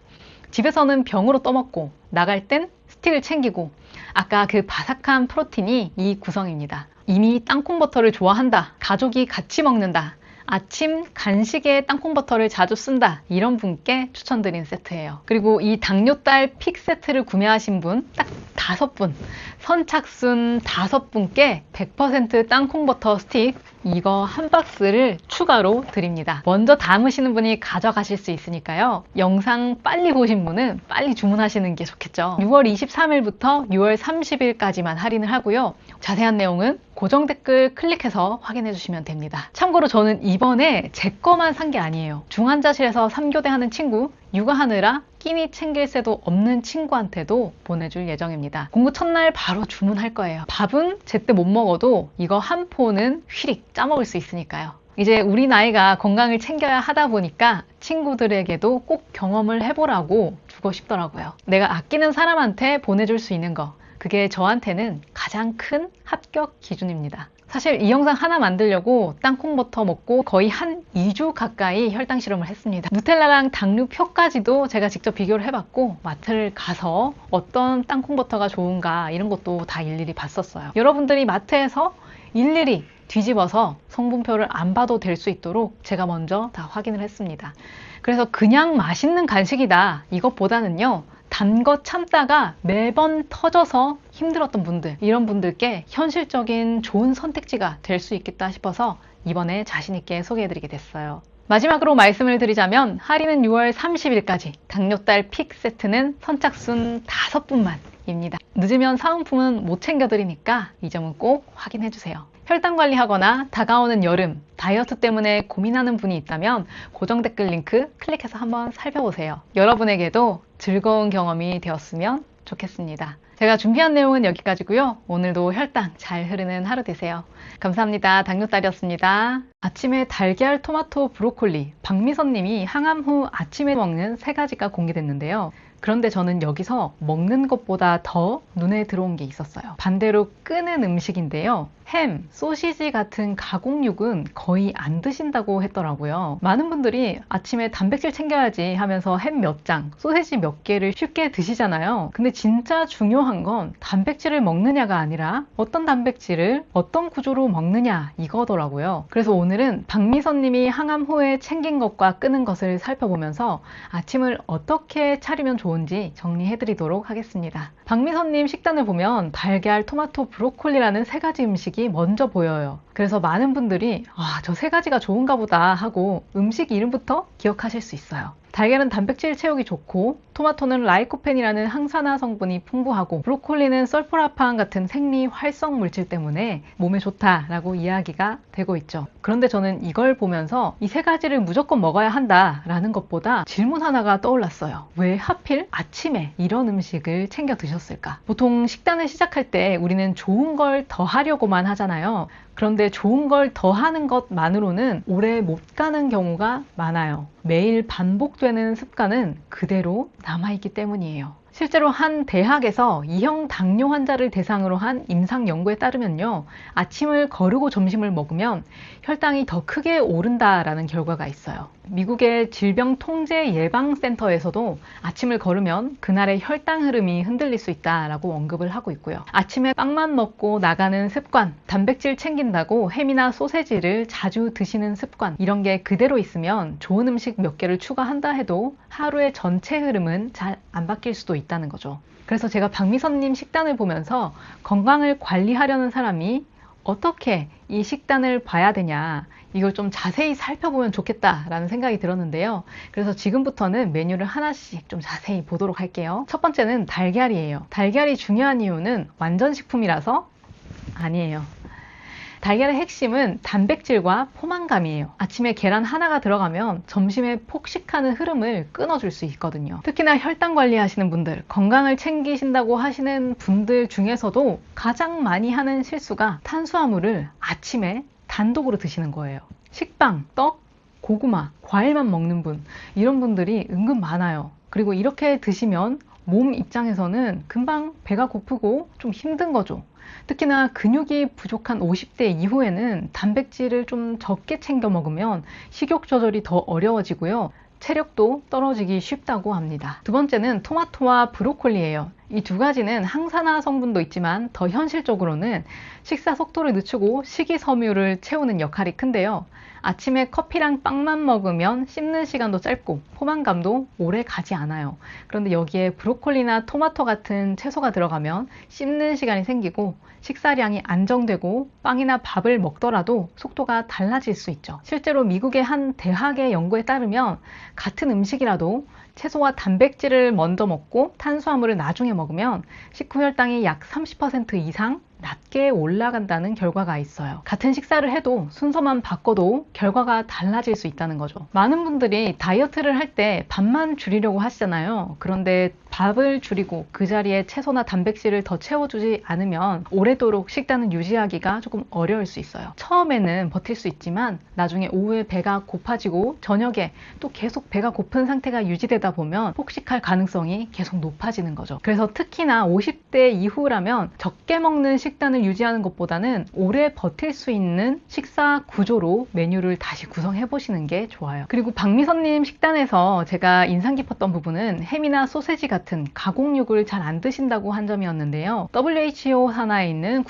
S1: 집에서는 병으로 떠먹고 나갈 땐 스틱을 챙기고, 아까 그 바삭한 프로틴이 이 구성입니다. 이미 땅콩버터를 좋아한다, 가족이 같이 먹는다, 아침 간식에 땅콩버터를 자주 쓴다, 이런 분께 추천드린 세트예요. 그리고 이 당뇨딸 픽 세트를 구매하신 분 딱 5분, 선착순 5분께 100% 땅콩버터 스틱 이거 한 박스를 추가로 드립니다. 먼저 담으시는 분이 가져가실 수 있으니까요. 영상 빨리 보신 분은 빨리 주문하시는 게 좋겠죠. 6월 23일부터 6월 30일까지만 할인을 하고요. 자세한 내용은 고정 댓글 클릭해서 확인해 주시면 됩니다. 참고로 저는 이번에 제 거만 산 게 아니에요. 중환자실에서 3교대 하는 친구, 육아하느라 끼니 챙길 새도 없는 친구한테도 보내줄 예정입니다. 공부 첫날 바로 주문할 거예요. 밥은 제때 못 먹어도 이거 한 포는 휘릭 짜먹을 수 있으니까요. 이제 우리 나이가 건강을 챙겨야 하다 보니까 친구들에게도 꼭 경험을 해보라고 주고 싶더라고요. 내가 아끼는 사람한테 보내줄 수 있는 거, 그게 저한테는 가장 큰 합격 기준입니다. 사실 이 영상 하나 만들려고 땅콩버터 먹고 거의 한 2주 가까이 혈당 실험을 했습니다. 누텔라랑 당류표까지도 제가 직접 비교를 해봤고, 마트를 가서 어떤 땅콩버터가 좋은가 이런 것도 다 일일이 봤었어요. 여러분들이 마트에서 일일이 뒤집어서 성분표를 안 봐도 될 수 있도록 제가 먼저 다 확인을 했습니다. 그래서 그냥 맛있는 간식이다 이것보다는요, 단 거 참다가 매번 터져서 힘들었던 분들, 이런 분들께 현실적인 좋은 선택지가 될 수 있겠다 싶어서 이번에 자신있게 소개해드리게 됐어요. 마지막으로 말씀을 드리자면 할인은 6월 30일까지, 당뇨딸 픽 세트는 선착순 5분만 입니다. 늦으면 사은품은 못 챙겨드리니까 이 점은 꼭 확인해주세요. 혈당 관리하거나 다가오는 여름, 다이어트 때문에 고민하는 분이 있다면 고정 댓글 링크 클릭해서 한번 살펴보세요. 여러분에게도 즐거운 경험이 되었으면 좋겠습니다. 제가 준비한 내용은 여기까지고요. 오늘도 혈당 잘 흐르는 하루 되세요. 감사합니다. 당뇨딸이었습니다. 아침에 달걀, 토마토, 브로콜리, 박미선 님이 항암 후 아침에 먹는 3가지가 공개됐는데요. 그런데 저는 여기서 먹는 것보다 더 눈에 들어온 게 있었어요. 반대로 끄는 음식인데요. 햄, 소시지 같은 가공육은 거의 안 드신다고 했더라고요. 많은 분들이 아침에 단백질 챙겨야지 하면서 햄 몇 장, 소시지 몇 개를 쉽게 드시잖아요. 근데 진짜 중요한 건 단백질을 먹느냐가 아니라 어떤 단백질을 어떤 구조로 먹느냐 이거더라고요. 그래서 오늘은 박미선 님이 항암 후에 챙긴 것과 끄는 것을 살펴보면서 아침을 어떻게 차리면 좋은지 정리해드리도록 하겠습니다. 박미선 님 식단을 보면 달걀, 토마토, 브로콜리라는 3가지 음식이 먼저 보여요. 그래서 많은 분들이 저 3가지가 좋은가 보다 하고 음식 이름부터 기억하실 수 있어요. 달걀은 단백질 채우기 좋고, 토마토는 라이코펜이라는 항산화 성분이 풍부하고, 브로콜리는 설포라판 같은 생리 활성 물질 때문에 몸에 좋다라고 이야기가 되고 있죠. 그런데 저는 이걸 보면서 이 3가지를 무조건 먹어야 한다라는 것보다 질문 하나가 떠올랐어요. 왜 하필 아침에 이런 음식을 챙겨 드셨을까? 보통 식단을 시작할 때 우리는 좋은 걸 더 하려고만 하잖아요. 그런데 좋은 걸 더 하는 것만으로는 오래 못 가는 경우가 많아요. 매일 반복되는 습관은 그대로 남아있기 때문이에요. 실제로 한 대학에서 2형 당뇨 환자를 대상으로 한 임상 연구에 따르면요, 아침을 거르고 점심을 먹으면 혈당이 더 크게 오른다라는 결과가 있어요. 미국의 질병통제예방센터에서도 아침을 거르면 그날의 혈당 흐름이 흔들릴 수 있다라고 언급을 하고 있고요. 아침에 빵만 먹고 나가는 습관, 단백질 챙긴다고 햄이나 소세지를 자주 드시는 습관, 이런 게 그대로 있으면 좋은 음식 몇 개를 추가한다 해도 하루의 전체 흐름은 잘 안 바뀔 수도 있다는 거죠. 그래서 제가 박미선님 식단을 보면서 건강을 관리하려는 사람이 어떻게 이 식단을 봐야 되냐, 이걸 좀 자세히 살펴보면 좋겠다라는 생각이 들었는데요. 그래서 지금부터는 메뉴를 하나씩 좀 자세히 보도록 할게요. 첫 번째는 달걀이에요. 달걀이 중요한 이유는 완전식품이라서 아니에요. 달걀의 핵심은 단백질과 포만감이에요. 아침에 계란 하나가 들어가면 점심에 폭식하는 흐름을 끊어줄 수 있거든요. 특히나 혈당 관리하시는 분들, 건강을 챙기신다고 하시는 분들 중에서도 가장 많이 하는 실수가 탄수화물을 아침에 단독으로 드시는 거예요. 식빵, 떡, 고구마, 과일만 먹는 분, 이런 분들이 은근 많아요. 그리고 이렇게 드시면 몸 입장에서는 금방 배가 고프고 좀 힘든 거죠. 특히나 근육이 부족한 50대 이후에는 단백질을 좀 적게 챙겨 먹으면 식욕 조절이 더 어려워지고요. 체력도 떨어지기 쉽다고 합니다. 두 번째는 토마토와 브로콜리예요. 이 두 가지는 항산화 성분도 있지만 더 현실적으로는 식사 속도를 늦추고 식이섬유를 채우는 역할이 큰데요. 아침에 커피랑 빵만 먹으면 씹는 시간도 짧고 포만감도 오래 가지 않아요. 그런데 여기에 브로콜리나 토마토 같은 채소가 들어가면 씹는 시간이 생기고 식사량이 안정되고 빵이나 밥을 먹더라도 속도가 달라질 수 있죠. 실제로 미국의 한 대학의 연구에 따르면 같은 음식이라도 채소와 단백질을 먼저 먹고 탄수화물을 나중에 먹으면 식후 혈당이 약 30% 이상 낮게 올라간다는 결과가 있어요. 같은 식사를 해도 순서만 바꿔도 결과가 달라질 수 있다는 거죠. 많은 분들이 다이어트를 할 때 밥만 줄이려고 하시잖아요. 그런데 밥을 줄이고 그 자리에 채소나 단백질을 더 채워주지 않으면 오래도록 식단을 유지하기가 조금 어려울 수 있어요. 처음에는 버틸 수 있지만 나중에 오후에 배가 고파지고 저녁에 또 계속 배가 고픈 상태가 유지되다 보면 폭식할 가능성이 계속 높아지는 거죠. 그래서 특히나 50대 이후라면 적게 먹는 식단을 유지하는 것보다는 오래 버틸 수 있는 식사 구조로 메뉴를 다시 구성해 보시는 게 좋아요. 그리고 박미선님 식단에서 제가 인상 깊었던 부분은 햄이나 소세지 같은 가공육을 잘 안 드신다고 한 점이었는데요. WHO 산하에 있는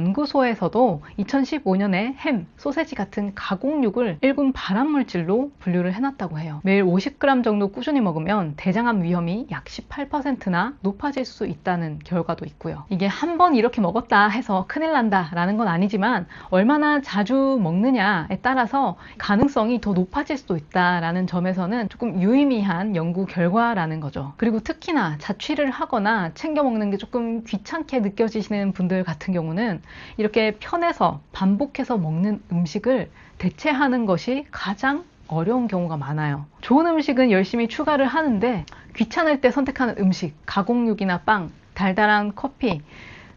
S1: 국제암연구소에서도 2015년에 햄, 소세지 같은 가공육을 1군 발암물질로 분류를 해놨다고 해요. 매일 50g 정도 꾸준히 먹으면 대장암 위험이 약 18%나 높아질 수 있다는 결과도 있고요. 이게 한 번 이렇게 먹었다 해서 큰일 난다 라는 건 아니지만 얼마나 자주 먹느냐에 따라서 가능성이 더 높아질 수도 있다라는 점에서는 조금 유의미한 연구 결과라는 거죠. 그리고 특히나 자취를 하거나 챙겨 먹는 게 조금 귀찮게 느껴지시는 분들 같은 경우는 이렇게 편해서 반복해서 먹는 음식을 대체하는 것이 가장 어려운 경우가 많아요. 좋은 음식은 열심히 추가를 하는데 귀찮을 때 선택하는 음식, 가공육이나 빵, 달달한 커피,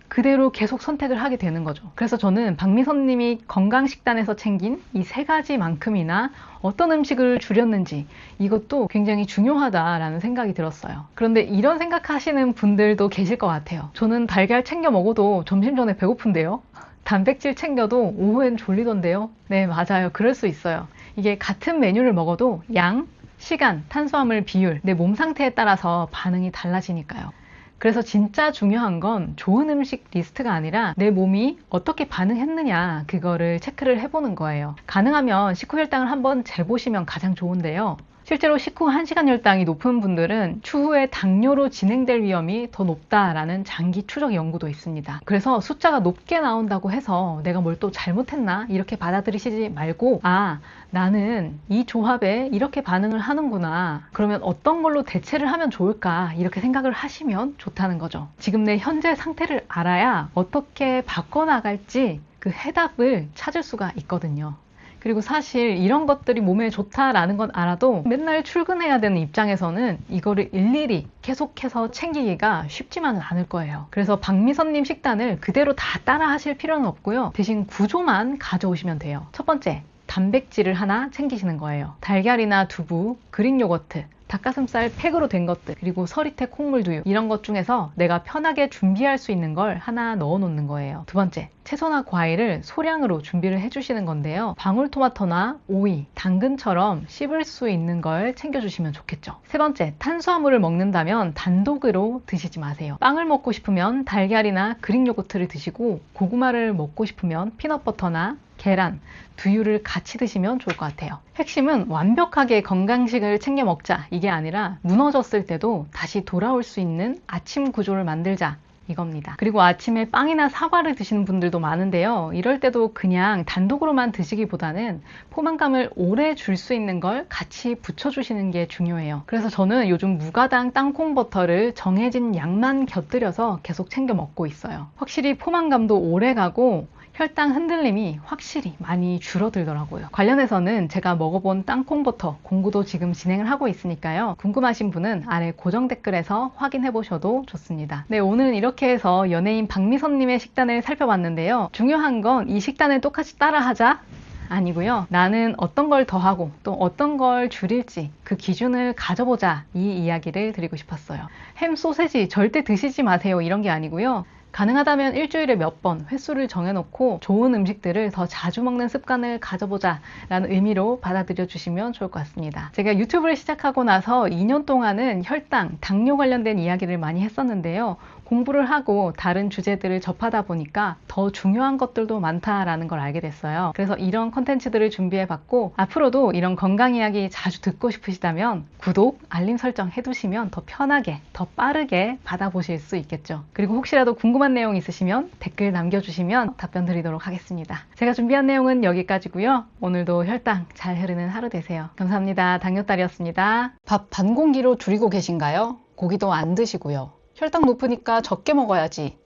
S1: 그대로 계속 선택을 하게 되는 거죠. 그래서 저는 박미선님이 건강식단에서 챙긴 이 세 가지만큼이나 어떤 음식을 줄였는지 이것도 굉장히 중요하다라는 생각이 들었어요. 그런데 이런 생각하시는 분들도 계실 것 같아요. 저는 달걀 챙겨 먹어도 점심 전에 배고픈데요. 단백질 챙겨도 오후엔 졸리던데요. 네, 맞아요. 그럴 수 있어요. 이게 같은 메뉴를 먹어도 양, 시간, 탄수화물 비율, 내 몸 상태에 따라서 반응이 달라지니까요. 그래서 진짜 중요한 건 좋은 음식 리스트가 아니라 내 몸이 어떻게 반응했느냐, 그거를 체크를 해보는 거예요. 가능하면 식후 혈당을 한번 재보시면 가장 좋은데요. 실제로 식후 1시간 혈당이 높은 분들은 추후에 당뇨로 진행될 위험이 더 높다라는 장기 추적 연구도 있습니다. 그래서 숫자가 높게 나온다고 해서 내가 뭘 또 잘못했나 이렇게 받아들이시지 말고, 아, 나는 이 조합에 이렇게 반응을 하는구나, 그러면 어떤 걸로 대체를 하면 좋을까, 이렇게 생각을 하시면 좋다는 거죠. 지금 내 현재 상태를 알아야 어떻게 바꿔나갈지 그 해답을 찾을 수가 있거든요. 그리고 사실 이런 것들이 몸에 좋다라는 건 알아도 맨날 출근해야 되는 입장에서는 이거를 일일이 계속해서 챙기기가 쉽지만은 않을 거예요. 그래서 박미선님 식단을 그대로 다 따라 하실 필요는 없고요. 대신 구조만 가져오시면 돼요. 첫 번째, 단백질을 하나 챙기시는 거예요. 달걀이나 두부, 그릭 요거트, 닭가슴살 팩으로 된 것들, 그리고 서리태 콩물두유, 이런 것 중에서 내가 편하게 준비할 수 있는 걸 하나 넣어 놓는 거예요. 두 번째, 채소나 과일을 소량으로 준비를 해주시는 건데요. 방울토마토나 오이, 당근처럼 씹을 수 있는 걸 챙겨주시면 좋겠죠. 세 번째, 탄수화물을 먹는다면 단독으로 드시지 마세요. 빵을 먹고 싶으면 달걀이나 그릭 요거트를 드시고, 고구마를 먹고 싶으면 피넛버터나 계란, 두유를 같이 드시면 좋을 것 같아요. 핵심은 완벽하게 건강식을 챙겨 먹자, 이게 아니라 무너졌을 때도 다시 돌아올 수 있는 아침 구조를 만들자, 이겁니다. 그리고 아침에 빵이나 사과를 드시는 분들도 많은데요. 이럴 때도 그냥 단독으로만 드시기보다는 포만감을 오래 줄 수 있는 걸 같이 붙여주시는 게 중요해요. 그래서 저는 요즘 무가당 땅콩버터를 정해진 양만 곁들여서 계속 챙겨 먹고 있어요. 확실히 포만감도 오래 가고 혈당 흔들림이 확실히 많이 줄어들더라고요. 관련해서는 제가 먹어본 땅콩버터 공구도 지금 진행을 하고 있으니까요. 궁금하신 분은 아래 고정 댓글에서 확인해 보셔도 좋습니다. 네, 오늘은 이렇게 해서 연예인 박미선님의 식단을 살펴봤는데요. 중요한 건 이 식단을 똑같이 따라하자 아니고요. 나는 어떤 걸 더하고 또 어떤 걸 줄일지 그 기준을 가져보자, 이 이야기를 드리고 싶었어요. 햄, 소세지 절대 드시지 마세요, 이런 게 아니고요. 가능하다면 일주일에 몇 번 횟수를 정해놓고 좋은 음식들을 더 자주 먹는 습관을 가져보자 라는 의미로 받아들여 주시면 좋을 것 같습니다. 제가 유튜브를 시작하고 나서 2년 동안은 혈당, 당뇨 관련된 이야기를 많이 했었는데요. 공부를 하고 다른 주제들을 접하다 보니까 더 중요한 것들도 많다라는 걸 알게 됐어요. 그래서 이런 컨텐츠들을 준비해봤고, 앞으로도 이런 건강 이야기 자주 듣고 싶으시다면 구독, 알림 설정 해두시면 더 편하게, 더 빠르게 받아보실 수 있겠죠. 그리고 혹시라도 궁금한 내용 있으시면 댓글 남겨주시면 답변 드리도록 하겠습니다. 제가 준비한 내용은 여기까지고요. 오늘도 혈당 잘 흐르는 하루 되세요. 감사합니다. 당뇨딸이었습니다. 밥 반 공기로 줄이고 계신가요? 고기도 안 드시고요. 혈당 높으니까 적게 먹어야지.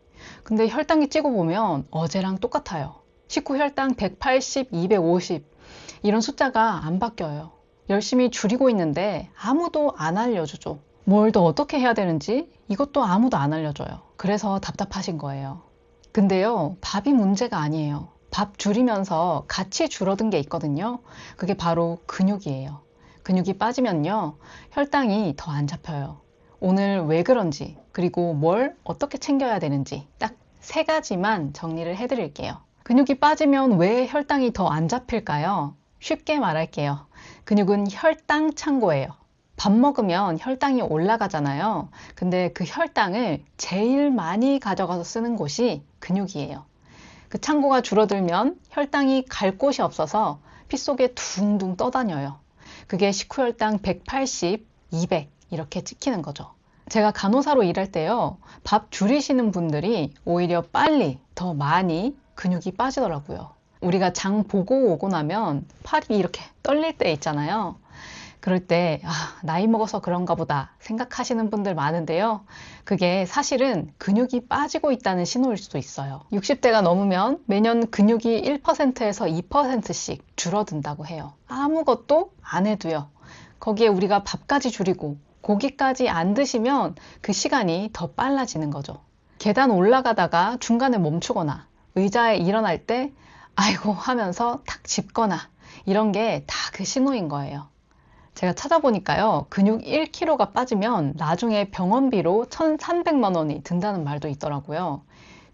S1: 근데 혈당이 찌고 보면 어제랑 똑같아요. 식후 혈당 180, 250 이런 숫자가 안 바뀌어요. 열심히 줄이고 있는데 아무도 안 알려주죠. 뭘 더 어떻게 해야 되는지 이것도 아무도 안 알려줘요. 그래서 답답하신 거예요. 근데요, 밥이 문제가 아니에요. 밥 줄이면서 같이 줄어든 게 있거든요. 그게 바로 근육이에요. 근육이 빠지면요, 혈당이 더 안 잡혀요. 오늘 왜 그런지, 그리고 뭘 어떻게 챙겨야 되는지 딱 3가지만 정리를 해드릴게요. 근육이 빠지면 왜 혈당이 더 안 잡힐까요? 쉽게 말할게요. 근육은 혈당 창고예요. 밥 먹으면 혈당이 올라가잖아요. 근데 그 혈당을 제일 많이 가져가서 쓰는 곳이 근육이에요. 그 창고가 줄어들면 혈당이 갈 곳이 없어서 피 속에 둥둥 떠다녀요. 그게 식후 혈당 180, 200 이렇게 찍히는 거죠. 제가 간호사로 일할 때요, 밥 줄이시는 분들이 오히려 빨리 더 많이 근육이 빠지더라고요. 우리가 장 보고 오고 나면 팔이 이렇게 떨릴 때 있잖아요. 그럴 때 나이 먹어서 그런가 보다 생각하시는 분들 많은데요. 그게 사실은 근육이 빠지고 있다는 신호일 수도 있어요. 60대가 넘으면 매년 근육이 1%에서 2%씩 줄어든다고 해요. 아무것도 안 해도요. 거기에 우리가 밥까지 줄이고 고기까지 안 드시면 그 시간이 더 빨라지는 거죠. 계단 올라가다가 중간에 멈추거나 의자에 일어날 때 아이고 하면서 탁 짚거나 이런 게 다 그 신호인 거예요. 제가 찾아보니까요, 근육 1kg가 빠지면 나중에 병원비로 1,300만 원이 든다는 말도 있더라고요.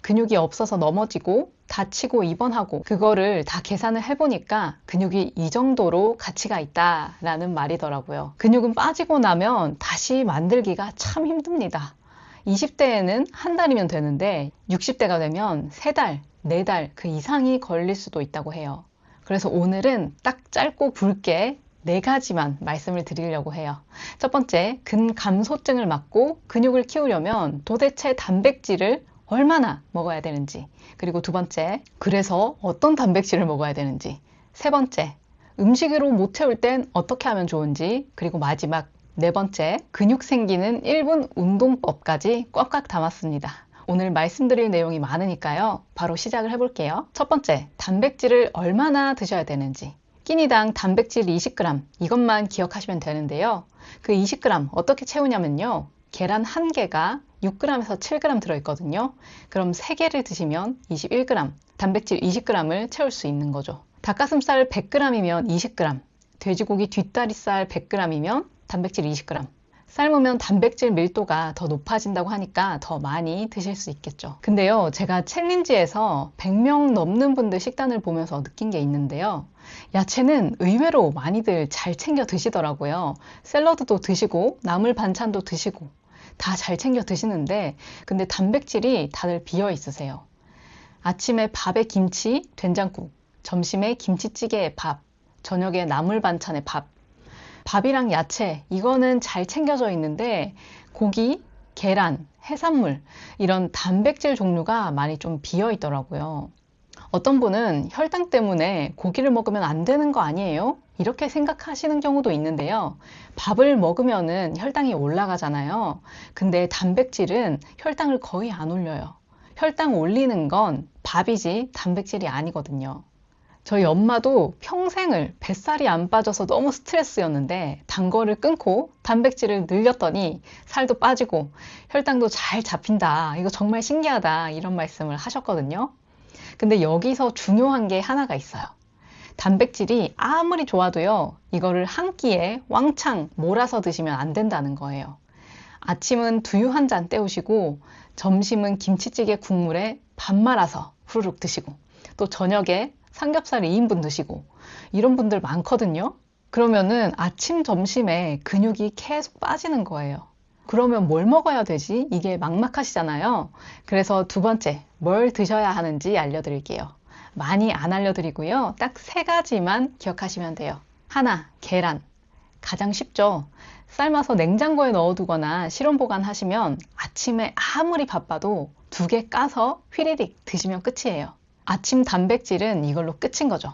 S1: 근육이 없어서 넘어지고 다치고 입원하고 그거를 다 계산을 해보니까 근육이 이 정도로 가치가 있다라는 말이더라고요. 근육은 빠지고 나면 다시 만들기가 참 힘듭니다. 20대에는 한 달이면 되는데 60대가 되면 3달, 4달 그 이상이 걸릴 수도 있다고 해요. 그래서 오늘은 딱 짧고 굵게 4가지만 말씀을 드리려고 해요. 첫 번째, 근감소증을 막고 근육을 키우려면 도대체 단백질을 얼마나 먹어야 되는지, 그리고 두 번째, 그래서 어떤 단백질을 먹어야 되는지, 세 번째, 음식으로 못 채울 땐 어떻게 하면 좋은지, 그리고 마지막 4번째, 근육 생기는 1분 운동법까지 꽉꽉 담았습니다. 오늘 말씀드릴 내용이 많으니까요. 바로 시작을 해볼게요. 첫 번째, 단백질을 얼마나 드셔야 되는지. 끼니당 단백질 20g, 이것만 기억하시면 되는데요. 그 20g 어떻게 채우냐면요. 계란 1개가 6g에서 7g 들어있거든요. 그럼 3개를 드시면 21g, 단백질 20g을 채울 수 있는 거죠. 닭가슴살 100g이면 20g, 돼지고기 뒷다리살 100g이면 단백질 20g. 삶으면 단백질 밀도가 더 높아진다고 하니까 더 많이 드실 수 있겠죠. 근데요, 제가 챌린지에서 100명 넘는 분들 식단을 보면서 느낀 게 있는데요. 야채는 의외로 많이들 잘 챙겨 드시더라고요. 샐러드도 드시고 나물 반찬도 드시고 다 잘 챙겨 드시는데, 근데 단백질이 다들 비어 있으세요. 아침에 밥에 김치, 된장국, 점심에 김치찌개에 밥, 저녁에 나물 반찬에 밥. 밥이랑 야채, 이거는 잘 챙겨져 있는데 고기, 계란, 해산물 이런 단백질 종류가 많이 좀 비어 있더라고요. 어떤 분은 혈당 때문에 고기를 먹으면 안 되는 거 아니에요? 이렇게 생각하시는 경우도 있는데요. 밥을 먹으면은 혈당이 올라가잖아요. 근데 단백질은 혈당을 거의 안 올려요. 혈당 올리는 건 밥이지 단백질이 아니거든요. 저희 엄마도 평생을 뱃살이 안 빠져서 너무 스트레스였는데 단 거를 끊고 단백질을 늘렸더니 살도 빠지고 혈당도 잘 잡힌다. 이거 정말 신기하다. 이런 말씀을 하셨거든요. 근데 여기서 중요한 게 하나가 있어요. 단백질이 아무리 좋아도요, 이거를 한 끼에 왕창 몰아서 드시면 안 된다는 거예요. 아침은 두유 한 잔 때우시고 점심은 김치찌개 국물에 밥 말아서 후루룩 드시고 또 저녁에 삼겹살 2인분 드시고 이런 분들 많거든요. 그러면은 아침, 점심에 근육이 계속 빠지는 거예요. 그러면 뭘 먹어야 되지? 이게 막막하시잖아요. 그래서 두 번째, 뭘 드셔야 하는지 알려드릴게요. 많이 안 알려드리고요. 딱 3가지만 기억하시면 돼요. 하나, 계란. 가장 쉽죠? 삶아서 냉장고에 넣어두거나 실온 보관하시면 아침에 아무리 바빠도 2개 까서 휘리릭 드시면 끝이에요. 아침 단백질은 이걸로 끝인 거죠.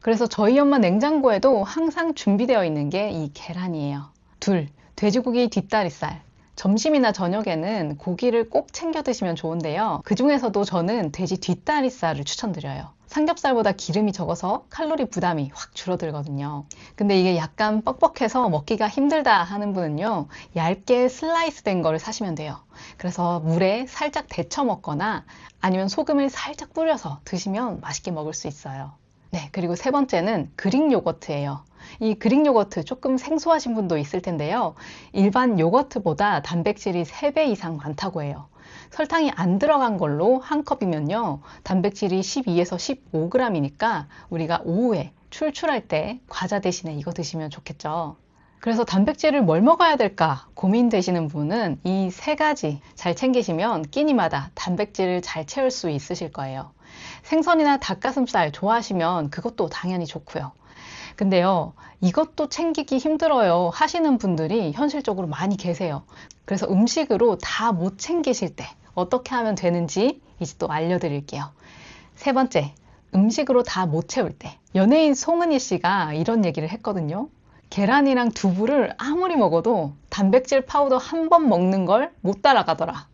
S1: 그래서 저희 엄마 냉장고에도 항상 준비되어 있는 게 이 계란이에요. 둘, 돼지고기 뒷다리살. 점심이나 저녁에는 고기를 꼭 챙겨 드시면 좋은데요. 그 중에서도 저는 돼지 뒷다리살을 추천드려요. 삼겹살보다 기름이 적어서 칼로리 부담이 확 줄어들거든요. 근데 이게 약간 뻑뻑해서 먹기가 힘들다 하는 분은요, 얇게 슬라이스 된 거를 사시면 돼요. 그래서 물에 살짝 데쳐 먹거나 아니면 소금을 살짝 뿌려서 드시면 맛있게 먹을 수 있어요. 네, 그리고 3번째는 그릭 요거트예요. 이 그릭 요거트 조금 생소하신 분도 있을 텐데요. 일반 요거트보다 단백질이 3배 이상 많다고 해요. 설탕이 안 들어간 걸로 한 컵이면요, 단백질이 12에서 15g이니까 우리가 오후에 출출할 때 과자 대신에 이거 드시면 좋겠죠. 그래서 단백질을 뭘 먹어야 될까 고민되시는 분은 이 3가지 잘 챙기시면 끼니마다 단백질을 잘 채울 수 있으실 거예요. 생선이나 닭가슴살 좋아하시면 그것도 당연히 좋고요. 근데요, 이것도 챙기기 힘들어요 하시는 분들이 현실적으로 많이 계세요. 그래서 음식으로 다 못 챙기실 때 어떻게 하면 되는지 이제 또 알려드릴게요. 3번째, 음식으로 다 못 채울 때. 연예인 송은이 씨가 이런 얘기를 했거든요. 계란이랑 두부를 아무리 먹어도 단백질 파우더 한 번 먹는 걸 못 따라가더라.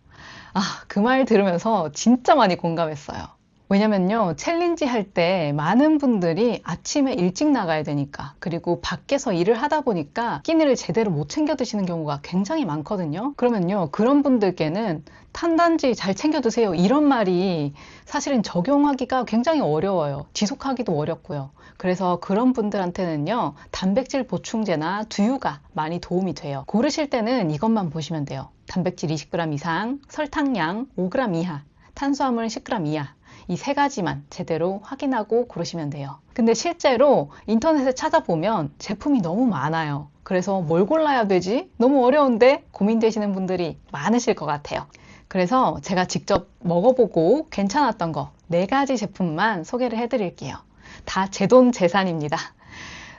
S1: 그 말 들으면서 진짜 많이 공감했어요. 왜냐면요, 챌린지 할 때 많은 분들이 아침에 일찍 나가야 되니까, 그리고 밖에서 일을 하다 보니까 끼니를 제대로 못 챙겨 드시는 경우가 굉장히 많거든요. 그러면요, 그런 분들께는 탄단지 잘 챙겨 드세요 이런 말이 사실은 적용하기가 굉장히 어려워요. 지속하기도 어렵고요. 그래서 그런 분들한테는요, 단백질 보충제나 두유가 많이 도움이 돼요. 고르실 때는 이것만 보시면 돼요. 단백질 20g 이상, 설탕량 5g 이하, 탄수화물 10g 이하. 이 3가지만 제대로 확인하고 고르시면 돼요. 근데 실제로 인터넷에 찾아보면 제품이 너무 많아요. 그래서 뭘 골라야 되지? 너무 어려운데? 고민되시는 분들이 많으실 것 같아요. 그래서 제가 직접 먹어보고 괜찮았던 거 4가지 제품만 소개를 해드릴게요. 다 제 돈 재산입니다.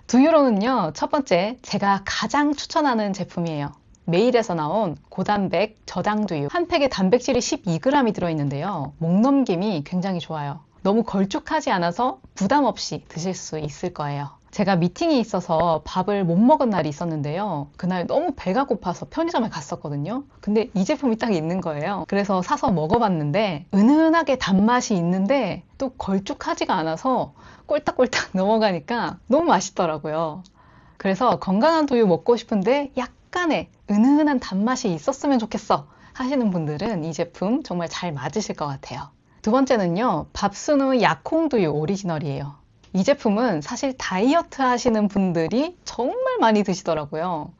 S1: 두유로는요, 첫 번째, 제가 가장 추천하는 제품이에요. 메일에서 나온 고단백 저당두유. 한 팩에 단백질이 12g이 들어있는데요. 목넘김이 굉장히 좋아요. 너무 걸쭉하지 않아서 부담 없이 드실 수 있을 거예요. 제가 미팅이 있어서 밥을 못 먹은 날이 있었는데요. 그날 너무 배가 고파서 편의점에 갔었거든요. 근데 이 제품이 딱 있는 거예요. 그래서 사서 먹어봤는데 은은하게 단맛이 있는데 또 걸쭉하지가 않아서 꼴딱꼴딱 넘어가니까 너무 맛있더라고요. 그래서 건강한 두유 먹고 싶은데 약간의 은은한 단맛이 있었으면 좋겠어 하시는 분들은 이 제품 정말 잘 맞으실 것 같아요. 두 번째는요, 밥순우 약콩두유 오리지널이에요. 이 제품은 사실 다이어트 하시는 분들이 정말 많이 드시더라고요.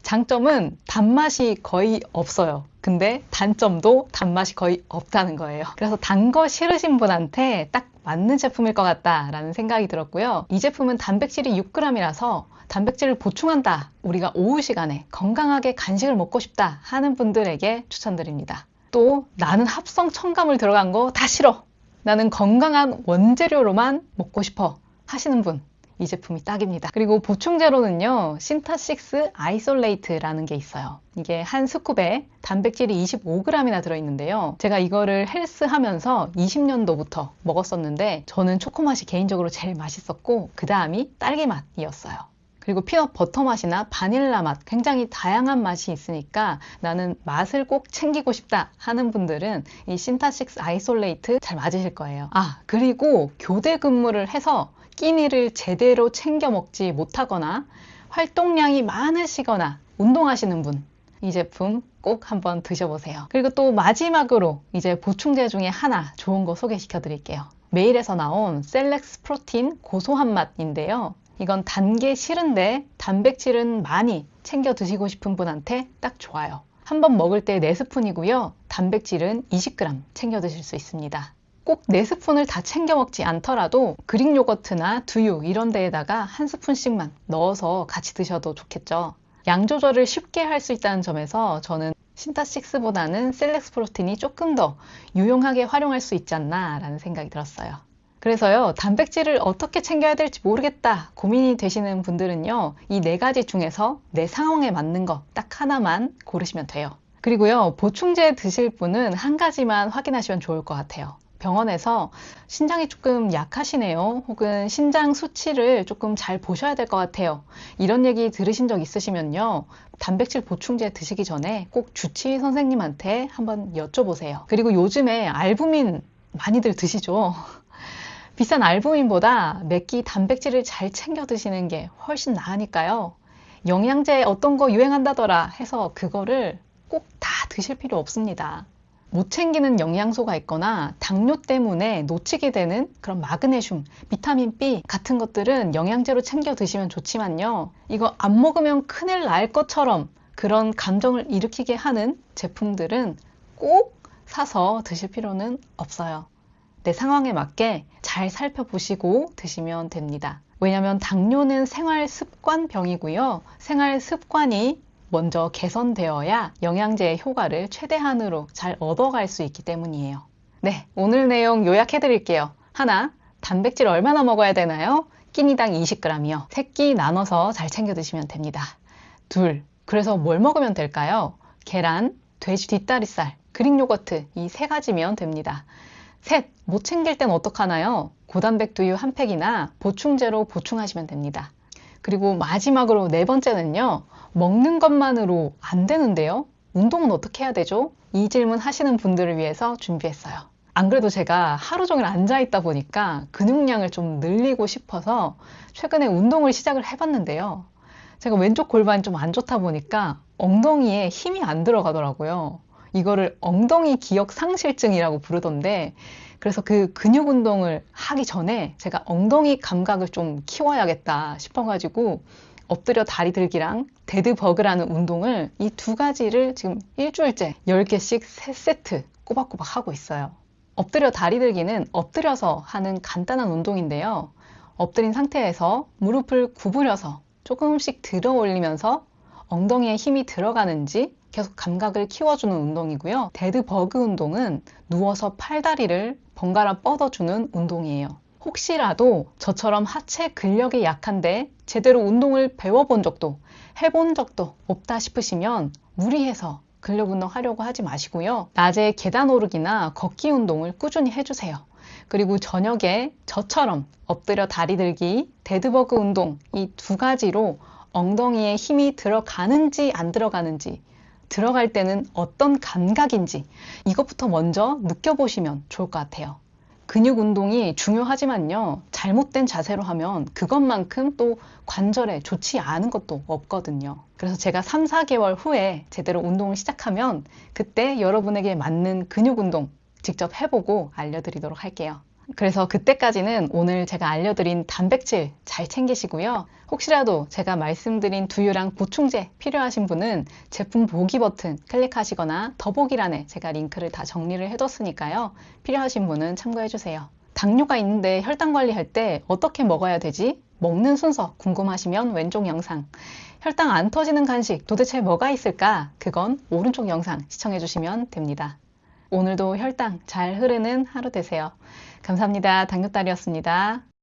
S1: 장점은 단맛이 거의 없어요. 근데 단점도 단맛이 거의 없다는 거예요. 그래서 단 거 싫으신 분한테 딱 맞는 제품일 것 같다라는 생각이 들었고요. 이 제품은 단백질이 6g이라서 단백질을 보충한다, 우리가 오후 시간에 건강하게 간식을 먹고 싶다 하는 분들에게 추천드립니다. 또 나는 합성 첨가물 들어간 거 다 싫어, 나는 건강한 원재료로만 먹고 싶어 하시는 분, 이 제품이 딱입니다. 그리고 보충제로는요, 신타6 아이솔레이트라는 게 있어요. 이게 한 스쿱에 단백질이 25g이나 들어있는데요. 제가 이거를 헬스 하면서 20년도부터 먹었었는데 저는 초코 맛이 개인적으로 제일 맛있었고 그 다음이 딸기 맛이었어요. 그리고 피넛 버터 맛이나 바닐라 맛, 굉장히 다양한 맛이 있으니까 나는 맛을 꼭 챙기고 싶다 하는 분들은 이 신타6 아이솔레이트 잘 맞으실 거예요. 그리고 교대 근무를 해서 끼니를 제대로 챙겨 먹지 못하거나 활동량이 많으시거나 운동하시는 분, 이 제품 꼭 한번 드셔보세요. 그리고 또 마지막으로 이제 보충제 중에 하나 좋은 거 소개시켜 드릴게요. 메일에서 나온 셀렉스 프로틴 고소한 맛인데요. 이건 단 게 싫은데 단백질은 많이 챙겨 드시고 싶은 분한테 딱 좋아요. 한번 먹을 때 4스푼이고요. 단백질은 20g 챙겨 드실 수 있습니다. 꼭 4스푼을 다 챙겨 먹지 않더라도 그릭 요거트나 두유 이런 데에다가 1스푼씩만 넣어서 같이 드셔도 좋겠죠. 양 조절을 쉽게 할 수 있다는 점에서 저는 신타6보다는 셀렉스 프로틴이 조금 더 유용하게 활용할 수 있지 않나 라는 생각이 들었어요. 그래서요, 단백질을 어떻게 챙겨야 될지 모르겠다 고민이 되시는 분들은요, 이 4가지 중에서 내 상황에 맞는 거 딱 하나만 고르시면 돼요. 그리고요, 보충제 드실 분은 한 가지만 확인하시면 좋을 것 같아요. 병원에서 신장이 조금 약하시네요, 혹은 신장 수치를 조금 잘 보셔야 될 것 같아요, 이런 얘기 들으신 적 있으시면요, 단백질 보충제 드시기 전에 꼭 주치의 선생님한테 한번 여쭤보세요. 그리고 요즘에 알부민 많이들 드시죠? 비싼 알부민보다 몇 끼 단백질을 잘 챙겨 드시는 게 훨씬 나으니까요. 영양제 어떤 거 유행한다더라 해서 그거를 꼭 다 드실 필요 없습니다. 못 챙기는 영양소가 있거나 당뇨 때문에 놓치게 되는 그런 마그네슘, 비타민 B 같은 것들은 영양제로 챙겨 드시면 좋지만요. 이거 안 먹으면 큰일 날 것처럼 그런 감정을 일으키게 하는 제품들은 꼭 사서 드실 필요는 없어요. 내 상황에 맞게 잘 살펴보시고 드시면 됩니다. 왜냐하면 당뇨는 생활 습관병이고요. 생활 습관이 먼저 개선되어야 영양제의 효과를 최대한으로 잘 얻어갈 수 있기 때문이에요. 네, 오늘 내용 요약해 드릴게요. 하나, 단백질 얼마나 먹어야 되나요? 끼니당 20g이요. 3끼 나눠서 잘 챙겨 드시면 됩니다. 둘, 그래서 뭘 먹으면 될까요? 계란, 돼지 뒷다리살, 그릭 요거트, 이 3가지면 됩니다. 셋, 못 챙길 땐 어떡하나요? 고단백 두유 한 팩이나 보충제로 보충하시면 됩니다. 그리고 마지막으로 4번째는요, 먹는 것만으로 안 되는데요? 운동은 어떻게 해야 되죠? 이 질문 하시는 분들을 위해서 준비했어요. 안 그래도 제가 하루 종일 앉아 있다 보니까 근육량을 좀 늘리고 싶어서 최근에 운동을 시작을 해봤는데요. 제가 왼쪽 골반이 좀 안 좋다 보니까 엉덩이에 힘이 안 들어가더라고요. 이거를 엉덩이 기억 상실증이라고 부르던데, 그래서 그 근육 운동을 하기 전에 제가 엉덩이 감각을 좀 키워야겠다 싶어가지고 엎드려 다리 들기랑 데드버그라는 운동을, 이 2가지를 지금 일주일째 10개씩 3세트 꼬박꼬박 하고 있어요. 엎드려 다리 들기는 엎드려서 하는 간단한 운동인데요. 엎드린 상태에서 무릎을 구부려서 조금씩 들어 올리면서 엉덩이에 힘이 들어가는지 계속 감각을 키워주는 운동이고요. 데드버그 운동은 누워서 팔다리를 번갈아 뻗어주는 운동이에요. 혹시라도 저처럼 하체 근력이 약한데 제대로 운동을 배워본 적도 해본 적도 없다 싶으시면 무리해서 근력 운동 하려고 하지 마시고요. 낮에 계단 오르기나 걷기 운동을 꾸준히 해주세요. 그리고 저녁에 저처럼 엎드려 다리 들기, 데드버그 운동, 이 2가지로 엉덩이에 힘이 들어가는지 안 들어가는지, 들어갈 때는 어떤 감각인지 이것부터 먼저 느껴보시면 좋을 것 같아요. 근육 운동이 중요하지만요, 잘못된 자세로 하면 그것만큼 또 관절에 좋지 않은 것도 없거든요. 그래서 제가 3, 4개월 후에 제대로 운동을 시작하면 그때 여러분에게 맞는 근육 운동 직접 해보고 알려드리도록 할게요. 그래서 그때까지는 오늘 제가 알려드린 단백질 잘 챙기시고요. 혹시라도 제가 말씀드린 두유랑 보충제 필요하신 분은 제품 보기 버튼 클릭하시거나 더보기란에 제가 링크를 다 정리를 해뒀으니까요. 필요하신 분은 참고해주세요. 당뇨가 있는데 혈당 관리할 때 어떻게 먹어야 되지? 먹는 순서 궁금하시면 왼쪽 영상, 혈당 안 터지는 간식 도대체 뭐가 있을까? 그건 오른쪽 영상 시청해주시면 됩니다. 오늘도 혈당 잘 흐르는 하루 되세요. 감사합니다. 당뇨딸이었습니다.